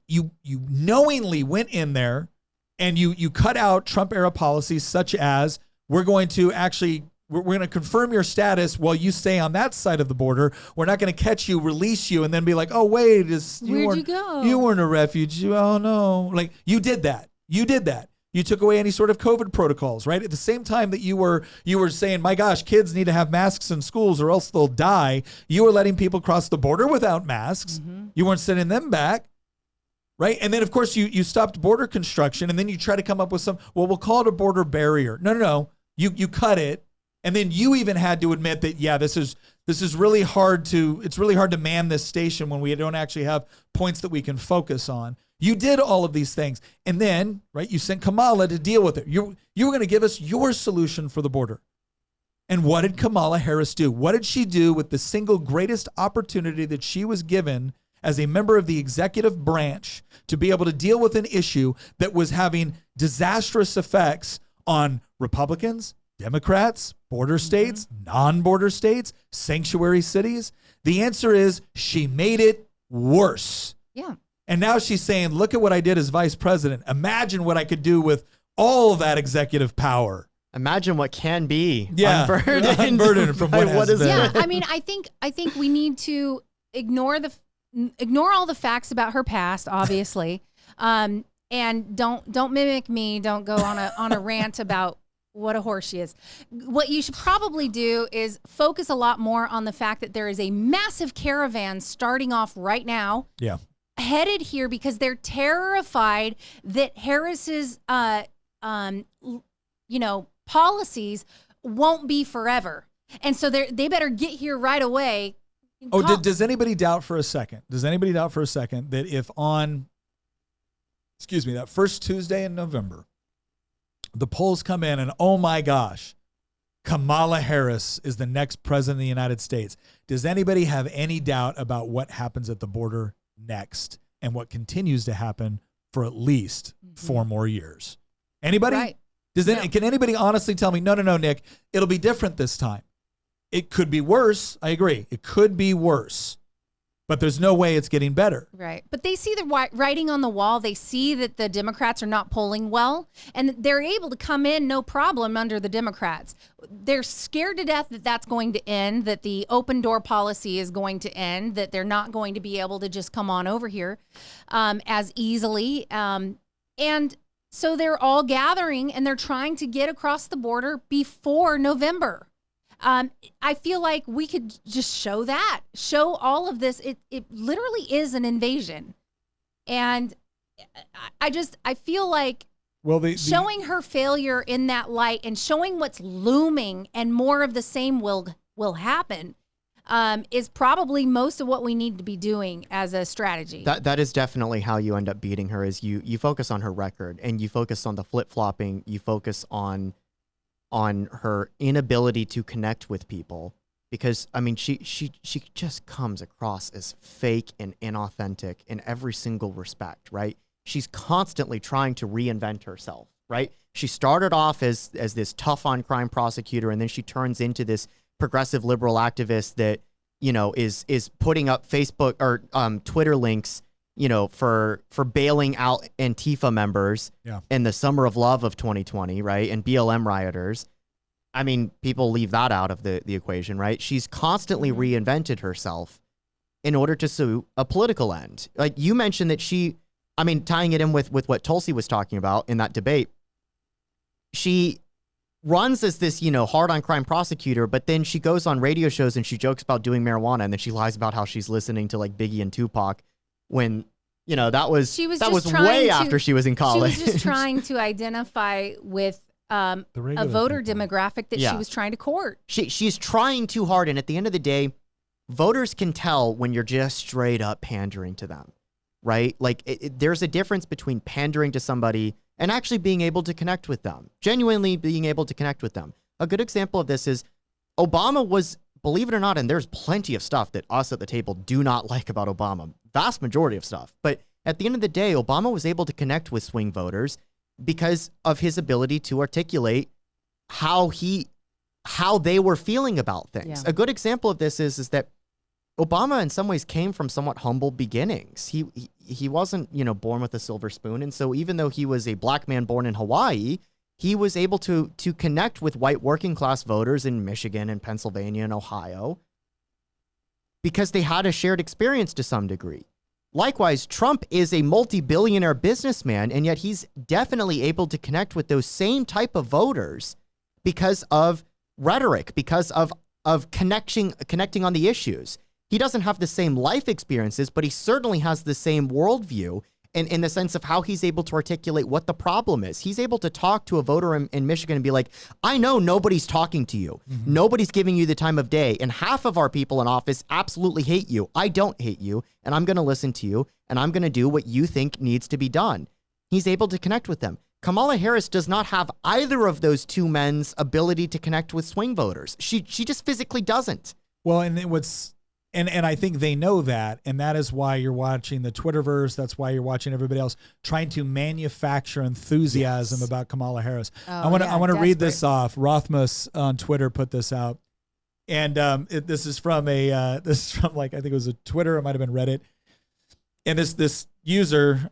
knowingly went in there and you cut out Trump era policies such as we're going to confirm your status while you stay on that side of the border. We're not going to catch you, release you, and then be like, oh, wait, where'd you go? You weren't a refugee. Oh, no. Like, you did that. You did that. You took away any sort of COVID protocols, right? At the same time that you were saying, my gosh, kids need to have masks in schools or else they'll die. You were letting people cross the border without masks. Mm-hmm. You weren't sending them back. Right. And then, of course, you stopped border construction and then you try to come up with we'll call it a border barrier. No. You cut it. And then you even had to admit that, yeah, this is really hard it's really hard to man this station when we don't actually have points that we can focus on. You did all of these things. And then, right, you sent Kamala to deal with it. You were going to give us your solution for the border. And what did Kamala Harris do? What did she do with the single greatest opportunity that she was given as a member of the executive branch to be able to deal with an issue that was having disastrous effects on Republicans, Democrats, border states, non-border states, sanctuary cities? The answer is she made it worse. Yeah. And now she's saying, look at what I did as vice president. Imagine what I could do with all of that executive power. Imagine what can be unburdened from what has been. Yeah, I mean, I think we need to ignore all the facts about her past, obviously, and don't mimic me. Don't go on a rant about what a horse she is. What you should probably do is focus a lot more on the fact that there is a massive caravan starting off right now. Yeah. Headed here because they're terrified that Harris's, policies won't be forever, and so they better get here right away. Oh, does anybody doubt for a second? That if on, that first Tuesday in November, the polls come in and, oh my gosh, Kamala Harris is the next president of the United States. Does anybody have any doubt about what happens at the border next and what continues to happen for at least 4 more years? Anybody? Right. Can anybody honestly tell me, no, Nick, it'll be different this time? It could be worse. I agree. It could be worse, but there's no way it's getting better. Right. But they see the writing on the wall. They see that the Democrats are not polling well, and they're able to come in no problem under the Democrats. They're scared to death that that's going to end, that the open door policy is going to end, that they're not going to be able to just come on over here as easily. And so they're all gathering and they're trying to get across the border before November. I feel like we could just show all of this. It literally is an invasion. And I feel like showing her failure in that light and showing what's looming and more of the same will happen is probably most of what we need to be doing as a strategy. That is definitely how you end up beating her, is you focus on her record and you focus on the flip-flopping, you focus on her inability to connect with people, because I mean she just comes across as fake and inauthentic in every single respect, right? She's constantly trying to reinvent herself, right? She started off as this tough on crime prosecutor, and then she turns into this progressive liberal activist that, is putting up Facebook or Twitter links, for bailing out Antifa members in the summer of love of 2020, right? And BLM rioters. I mean, people leave that out of the equation, right? She's constantly reinvented herself in order to suit a political end. Like you mentioned that tying it in with what Tulsi was talking about in that debate, she runs as this, hard on crime prosecutor, but then she goes on radio shows and she jokes about doing marijuana, and then she lies about how she's listening to like Biggie and Tupac when that was trying way to- after she was in college. She was just trying to identify with a voter demographic that she was trying to court. She's trying too hard, and at the end of the day, voters can tell when you're just straight up pandering to them, right? Like, there's a difference between pandering to somebody and actually being able to connect with them, genuinely being able to connect with them. A good example of this is Obama was, believe it or not, and there's plenty of stuff that us at the table do not like about Obama, vast majority of stuff. But at the end of the day, Obama was able to connect with swing voters because of his ability to articulate how they were feeling about things. Yeah. A good example of this is that Obama in some ways came from somewhat humble beginnings. He wasn't, born with a silver spoon. And so even though he was a black man born in Hawaii, he was able to connect with white working class voters in Michigan and Pennsylvania and Ohio because they had a shared experience to some degree. Likewise, Trump is a multi-billionaire businessman, and yet he's definitely able to connect with those same type of voters because of rhetoric, because of connecting on the issues. He doesn't have the same life experiences, but he certainly has the same worldview in the sense of how he's able to articulate what the problem is. He's able to talk to a voter in Michigan and be like, I know nobody's talking to you. Mm-hmm. Nobody's giving you the time of day. And half of our people in office absolutely hate you. I don't hate you. And I'm going to listen to you. And I'm going to do what you think needs to be done. He's able to connect with them. Kamala Harris does not have either of those two men's ability to connect with swing voters. She just physically doesn't. Well, and I think they know that, and that is why you're watching the Twitterverse. That's why you're watching everybody else trying to manufacture enthusiasm about Kamala Harris. I want to read this off. Rothmus on Twitter put this out, and this is from I think it was a Twitter, it might have been Reddit, and this user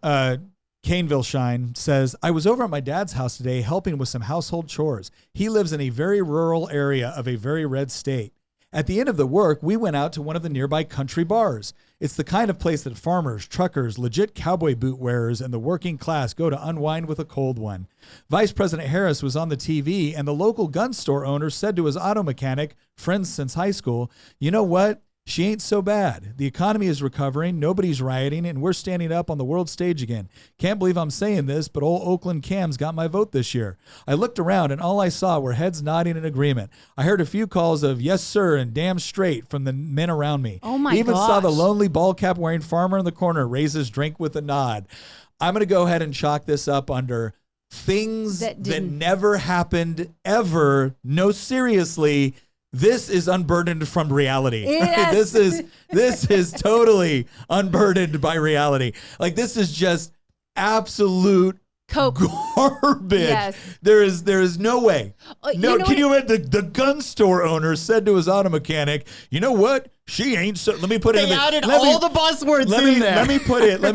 Caneville Shine says, I was over at my dad's house today helping with some household chores. He lives in a very rural area of a very red state. At the end of the work, we went out to one of the nearby country bars. It's the kind of place that farmers, truckers, legit cowboy boot wearers, and the working class go to unwind with a cold one. Vice President Harris was on the TV, and the local gun store owner said to his auto mechanic, friends since high school, you know what? She ain't so bad. The economy is recovering, nobody's rioting, and we're standing up on the world stage again. Can't believe I'm saying this, but old Oakland Cam's got my vote this year. I looked around, and all I saw were heads nodding in agreement. I heard a few calls of yes, sir, and damn straight from the men around me. Oh, my Even gosh. saw the lonely ball cap wearing farmer in the corner raise his drink with a nod. I'm going to go ahead and chalk this up under things that never happened ever. No, seriously. This is unburdened from reality. Yes. This is totally unburdened by reality. Like, this is just absolute garbage. Yes. There is no way. No, can you imagine the gun store owner said to his auto mechanic, you know what? She ain't so. Let me put it. They added all the buzzwords in there. Let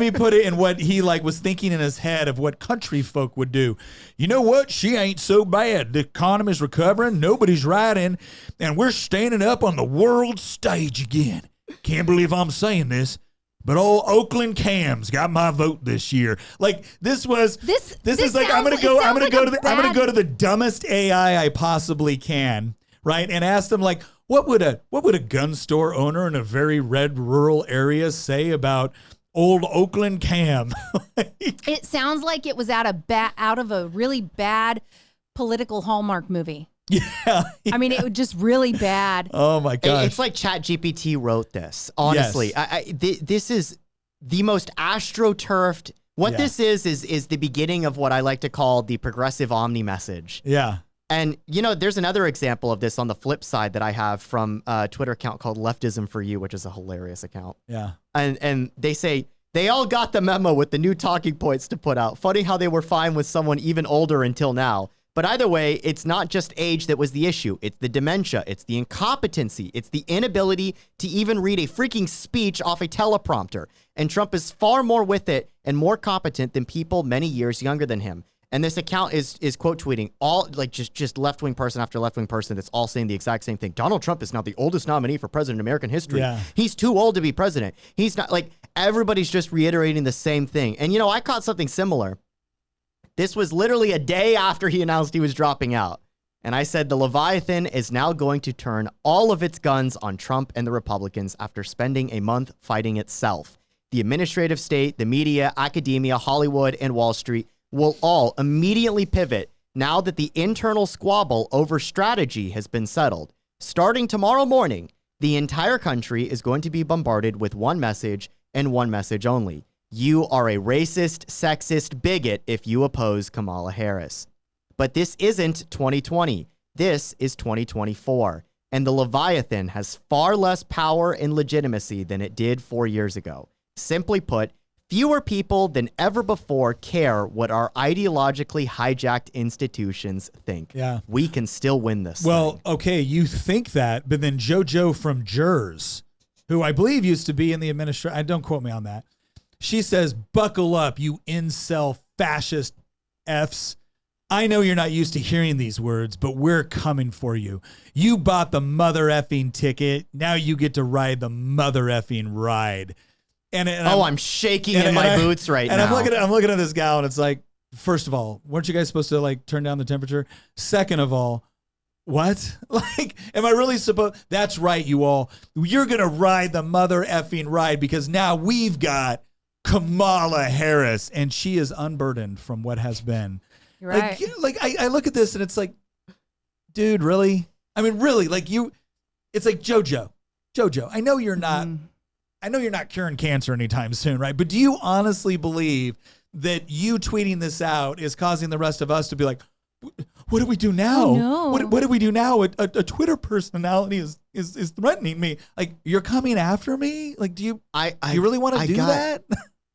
me put it in what he was thinking in his head of what country folk would do. You know what? She ain't so bad. The economy's recovering. Nobody's rioting, and we're standing up on the world stage again. Can't believe I'm saying this, but old Oakland Cam's got my vote this year. Like, this is like, I'm gonna go to the dumbest AI I possibly can, right? And ask them, like, what would a gun store owner in a very red rural area say about old Oakland Cam? It sounds like it was out of a really bad political Hallmark movie. Yeah. I mean, it was just really bad. Oh my gosh. It's like ChatGPT wrote this. Honestly, yes. This is the most astroturfed. What this is the beginning of what I like to call the progressive omni message. Yeah. And, there's another example of this on the flip side that I have from a Twitter account called Leftism for You, which is a hilarious account. Yeah. And they say, they all got the memo with the new talking points to put out. Funny how they were fine with someone even older until now. But either way, it's not just age that was the issue. It's the dementia. It's the incompetency. It's the inability to even read a freaking speech off a teleprompter. And Trump is far more with it and more competent than people many years younger than him. And this account is quote tweeting all, like, just left-wing person after left-wing person that's all saying the exact same thing. Donald Trump is now the oldest nominee for president in American history. Yeah. He's too old to be president. He's not, like, everybody's just reiterating the same thing. And, I caught something similar. This was literally a day after he announced he was dropping out. And I said the Leviathan is now going to turn all of its guns on Trump and the Republicans after spending a month fighting itself. the administrative state, the media, academia, Hollywood, and Wall Street will all immediately pivot now that the internal squabble over strategy has been settled. Starting tomorrow morning, the entire country is going to be bombarded with one message and one message only. You are a racist, sexist bigot if you oppose Kamala Harris. But this isn't 2020. This is 2024. And the Leviathan has far less power and legitimacy than it did 4 years ago. Simply put, fewer people than ever before care what our ideologically hijacked institutions think. Yeah. We can still win this Well, thing. okay, you think that, but then JoJo from Jers, who I believe used to be in the administration, don't quote me on that. She says, buckle up, you incel fascist Fs. I know you're not used to hearing these words, but we're coming for you. You bought the mother effing ticket. Now you get to ride the mother effing ride. And I'm shaking in my boots right and now. I'm looking at this gal, and it's like, first of all, weren't you guys supposed to like turn down the temperature? Second of all, what? Like, am I really supposed? That's right, you all. You're gonna ride the mother effing ride because now we've got Kamala Harris, and she is unburdened from what has been. You're right. Like I look at this and it's like, dude, really? I mean, really? Like it's like JoJo. I know you're not. I know you're not curing cancer anytime soon, right? But do you honestly believe that you tweeting this out is causing the rest of us to be like, what do we do now? Oh, no. What do we do now? A Twitter personality is threatening me. Like, you're coming after me? Like, do you really want to do that?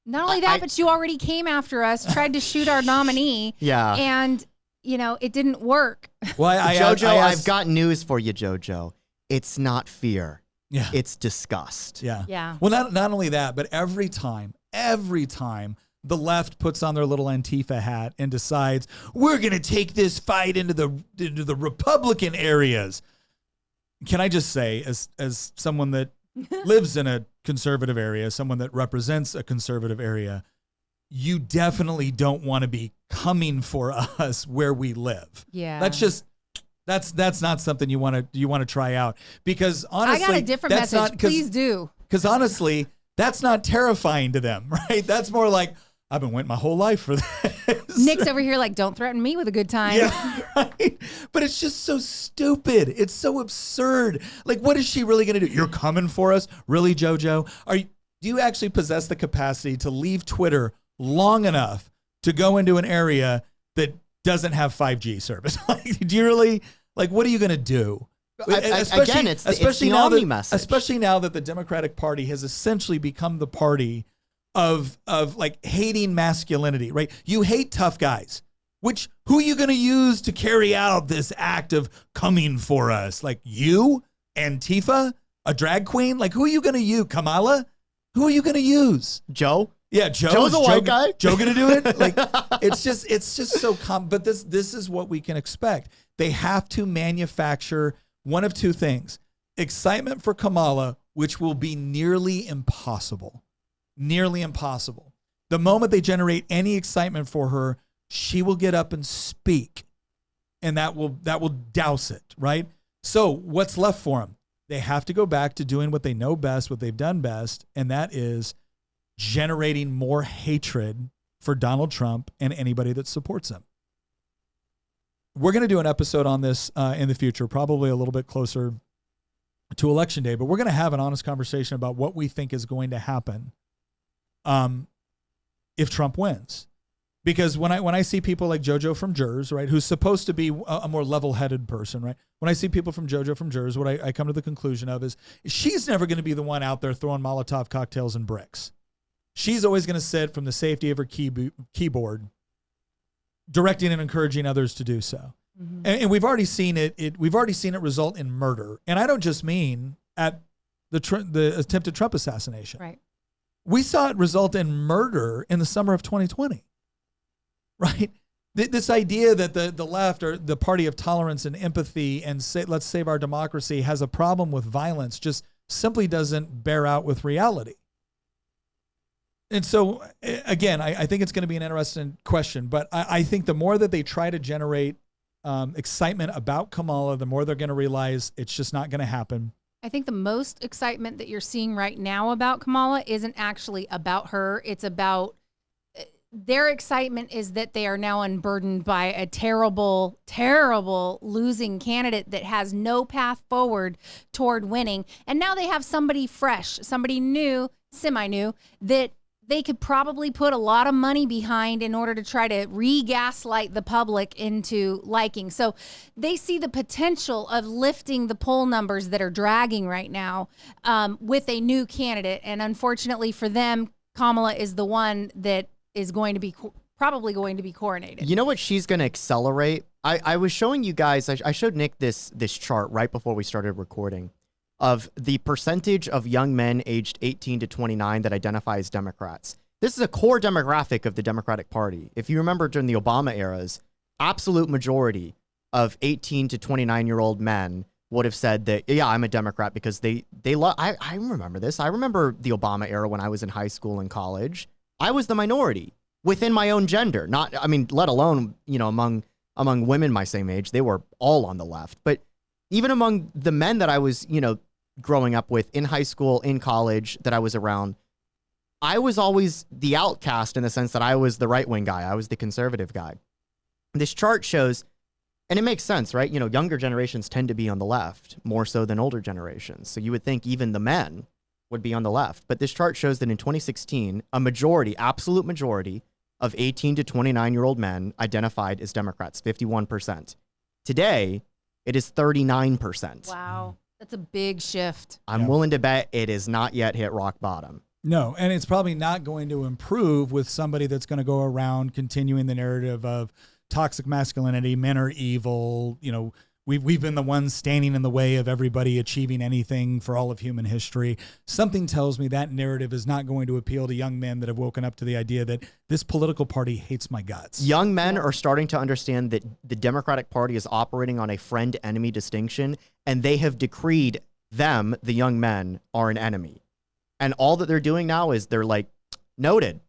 Not only that, but you already came after us, tried to shoot our nominee. Yeah. And, it didn't work. Well, I've got news for you, JoJo. It's not fear. Yeah. It's disgust. Yeah. Yeah. Well, not only that, but every time the left puts on their little Antifa hat and decides we're going to take this fight into the Republican areas. Can I just say, as someone that lives in a conservative area, someone that represents a conservative area, you definitely don't want to be coming for us where we live. Yeah. That's not something you want to try out, because honestly, I got a different message. Please do. Because honestly, that's not terrifying to them, right? That's more like, I've been waiting my whole life for this. Nick's over here like, don't threaten me with a good time. Yeah, right? But it's just so stupid. It's so absurd. Like, what is she really going to do? You're coming for us? Really, JoJo? Do you actually possess the capacity to leave Twitter long enough to go into an area that doesn't have 5G service? Like, do you really, like, what are you going to do? Especially now that the Democratic Party has essentially become the party of like hating masculinity, right? You hate tough guys. Who are you going to use to carry out this act of coming for us? Like, you, Antifa, a drag queen? Like, who are you going to use? Kamala? Who are you going to use? Joe? Yeah, Joe. Joe's a white guy. Joe going to do it? Like, it's just so but this is what we can expect. They have to manufacture one of two things: excitement for Kamala, which will be nearly impossible. Nearly impossible. The moment they generate any excitement for her, she will get up and speak, and that will douse it, right? So what's left for them? They have to go back to doing what they know best, what they've done best, and that is generating more hatred for Donald Trump and anybody that supports him. We're going to do an episode on this in the future, probably a little bit closer to Election Day, but we're going to have an honest conversation about what we think is going to happen if Trump wins. Because when I see people like JoJo from Jers, right, who's supposed to be a more level-headed person, right? When I see people from JoJo from Jers, what I come to the conclusion of is she's never going to be the one out there throwing Molotov cocktails and bricks. She's always going to sit from the safety of her keyboard, directing and encouraging others to do so. Mm-hmm. And we've already seen it. We've already seen it result in murder. And I don't just mean at the attempted Trump assassination. Right. We saw it result in murder in the summer of 2020. Right? This idea that the left, or the party of tolerance and empathy and let's save our democracy, has a problem with violence just simply doesn't bear out with reality. And so, again, I think it's going to be an interesting question, but I think the more that they try to generate excitement about Kamala, the more they're going to realize it's just not going to happen. I think the most excitement that you're seeing right now about Kamala isn't actually about her. It's about their excitement is that they are now unburdened by a terrible, terrible losing candidate that has no path forward toward winning. And now they have somebody fresh, somebody new, semi-new, that they could probably put a lot of money behind in order to try to re-gaslight the public into liking. So they see the potential of lifting the poll numbers that are dragging right now with a new candidate. And unfortunately for them, Kamala is the one that is going to be probably going to be coronated. You know what she's going to accelerate? I was showing you guys, I showed Nick this chart right before we started recording of the percentage of young men aged 18 to 29 that identify as Democrats. This is a core demographic of the Democratic Party. If you remember during the Obama eras, absolute majority of 18 to 29-year-old men would have said that, yeah, I'm a Democrat because they love, I remember this. I remember the Obama era when I was in high school and college. I was the minority within my own gender, not, I mean, let alone, you know, among women my same age, they were all on the left. But even among the men that I was, you know, growing up with in high school, in college, that I was around, I was always the outcast in the sense that I was the right-wing guy. I was the conservative guy. This chart shows, and it makes sense, right? You know, younger generations tend to be on the left more so than older generations. So you would think even the men would be on the left. But this chart shows that in 2016, a majority, absolute majority of 18 to 29-year-old men identified as Democrats, 51%. Today, it is 39%. Wow. That's a big shift. I'm willing to bet it is not yet hit rock bottom. No, and it's probably not going to improve with somebody that's going to go around continuing the narrative of toxic masculinity, men are evil. You know, we've been the ones standing in the way of everybody achieving anything for all of human history. Something tells me that narrative is not going to appeal to young men that have woken up to the idea that this political party hates my guts. Young men are starting to understand that the Democratic Party is operating on a friend-enemy distinction, and they have decreed them, the young men, are an enemy. And all that they're doing now is they're like, noted.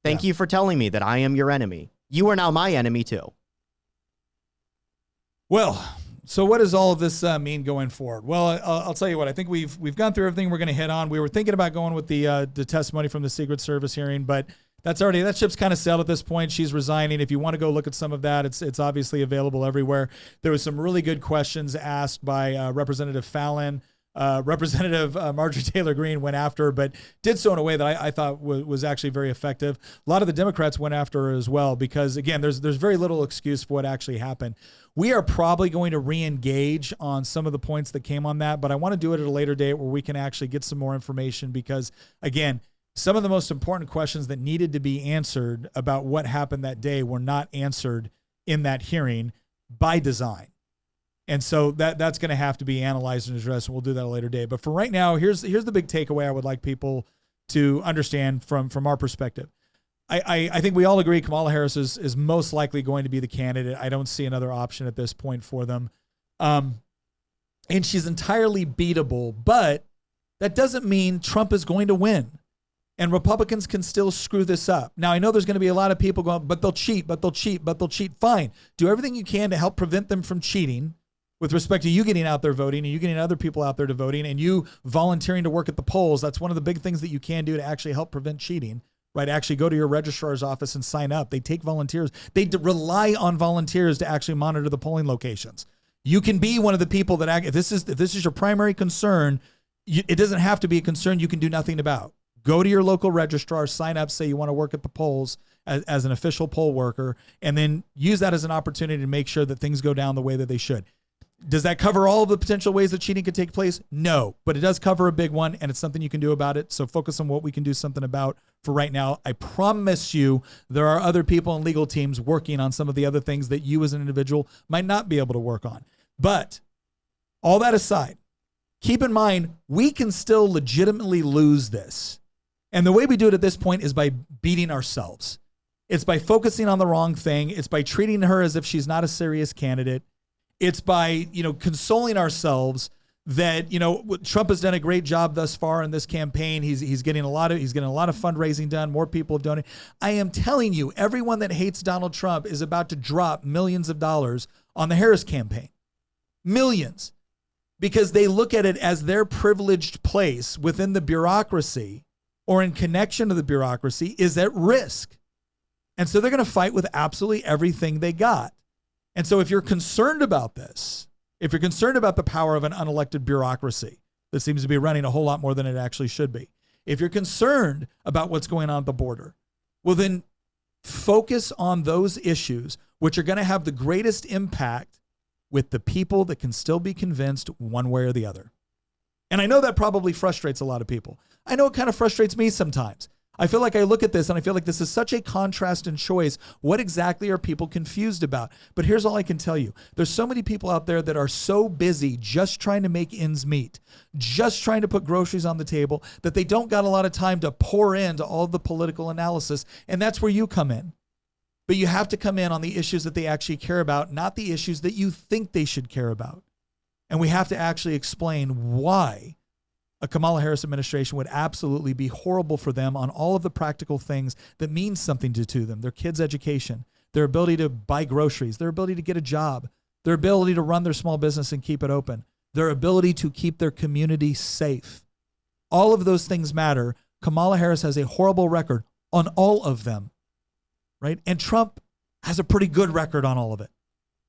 Thank you for telling me that I am your enemy. You are now my enemy too. Well, so what does all of this mean going forward? Well, I'll tell you what. I think we've gone through everything we're going to hit on. We were thinking about going with the testimony from the Secret Service hearing, but that ship's kind of sailed at this point. She's resigning. If you want to go look at some of that, it's obviously available everywhere. There was some really good questions asked by Representative Fallon. Representative Marjorie Taylor Greene went after her, but did so in a way that I thought was actually very effective. A lot of the Democrats went after her as well because, again, there's very little excuse for what actually happened. We are probably going to re-engage on some of the points that came on that, but I want to do it at a later date where we can actually get some more information because, again, some of the most important questions that needed to be answered about what happened that day were not answered in that hearing by design. And so that's going to have to be analyzed and addressed, and we'll do that at a later date. But for right now, here's the big takeaway I would like people to understand from our perspective. I think we all agree Kamala Harris is most likely going to be the candidate. I don't see another option at this point for them. And she's entirely beatable, but that doesn't mean Trump is going to win. And Republicans can still screw this up. Now, I know there's going to be a lot of people going, but they'll cheat. Fine. Do everything you can to help prevent them from cheating with respect to you getting out there voting and you getting other people out there to voting and you volunteering to work at the polls. That's one of the big things that you can do to actually help prevent cheating, right? Actually go to your registrar's office and sign up. They take volunteers. They rely on volunteers to actually monitor the polling locations. You can be one of the people that, if this is your primary concern, it doesn't have to be a concern you can do nothing about. Go to your local registrar, sign up, say you want to work at the polls as an official poll worker, and then use that as an opportunity to make sure that things go down the way that they should. Does that cover all of the potential ways that cheating could take place? No, but it does cover a big one, and it's something you can do about it. So focus on what we can do something about for right now. I promise you there are other people and legal teams working on some of the other things that you as an individual might not be able to work on. But all that aside, keep in mind, we can still legitimately lose this. And the way we do it at this point is by beating ourselves. It's by focusing on the wrong thing. It's by treating her as if she's not a serious candidate. It's by, consoling ourselves that, Trump has done a great job thus far in this campaign. He's getting a lot of fundraising done. More people have donated. I am telling you, everyone that hates Donald Trump is about to drop millions of dollars on the Harris campaign. Millions. because they look at it as their privileged place within the bureaucracy or in connection to the bureaucracy is at risk. And so they're going to fight with absolutely everything they got. And so if you're concerned about this, if you're concerned about the power of an unelected bureaucracy that seems to be running a whole lot more than it actually should be, if you're concerned about what's going on at the border, well, then focus on those issues which are going to have the greatest impact with the people that can still be convinced one way or the other. And I know that probably frustrates a lot of people. I know it kind of frustrates me sometimes. I feel like I look at this and I feel like this is such a contrast and choice. What exactly are people confused about? But here's all I can tell you. There's so many people out there that are so busy just trying to make ends meet, just trying to put groceries on the table, that they don't got a lot of time to pour into all the political analysis. And that's where you come in. But you have to come in on the issues that they actually care about, not the issues that you think they should care about. And we have to actually explain why a Kamala Harris administration would absolutely be horrible for them on all of the practical things that mean something to them. Their kids' education, their ability to buy groceries, their ability to get a job, their ability to run their small business and keep it open, their ability to keep their community safe. All of those things matter. Kamala Harris has a horrible record on all of them, right? And Trump has a pretty good record on all of it.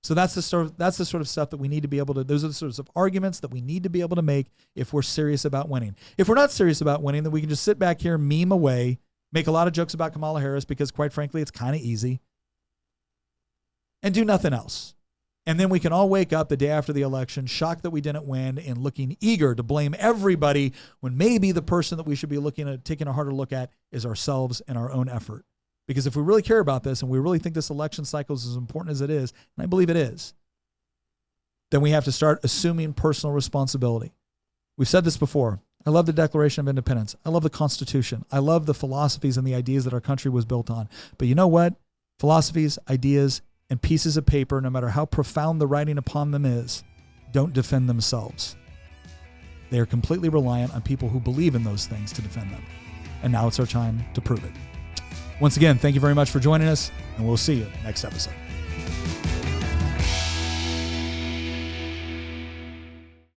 So that's the sort of stuff that we need to be able to, those are the sorts of arguments that we need to be able to make if we're serious about winning. If we're not serious about winning, then we can just sit back here, meme away, make a lot of jokes about Kamala Harris because quite frankly, it's kind of easy, and do nothing else. And then we can all wake up the day after the election, shocked that we didn't win and looking eager to blame everybody when maybe the person that we should be looking at, taking a harder look at is ourselves and our own effort. Because if we really care about this and we really think this election cycle is as important as it is, and I believe it is, then we have to start assuming personal responsibility. We've said this before. I love the Declaration of Independence. I love the Constitution. I love the philosophies and the ideas that our country was built on. But you know what? Philosophies, ideas, and pieces of paper, no matter how profound the writing upon them is, don't defend themselves. They are completely reliant on people who believe in those things to defend them. And now it's our time to prove it. Once again, thank you very much for joining us, and we'll see you next episode.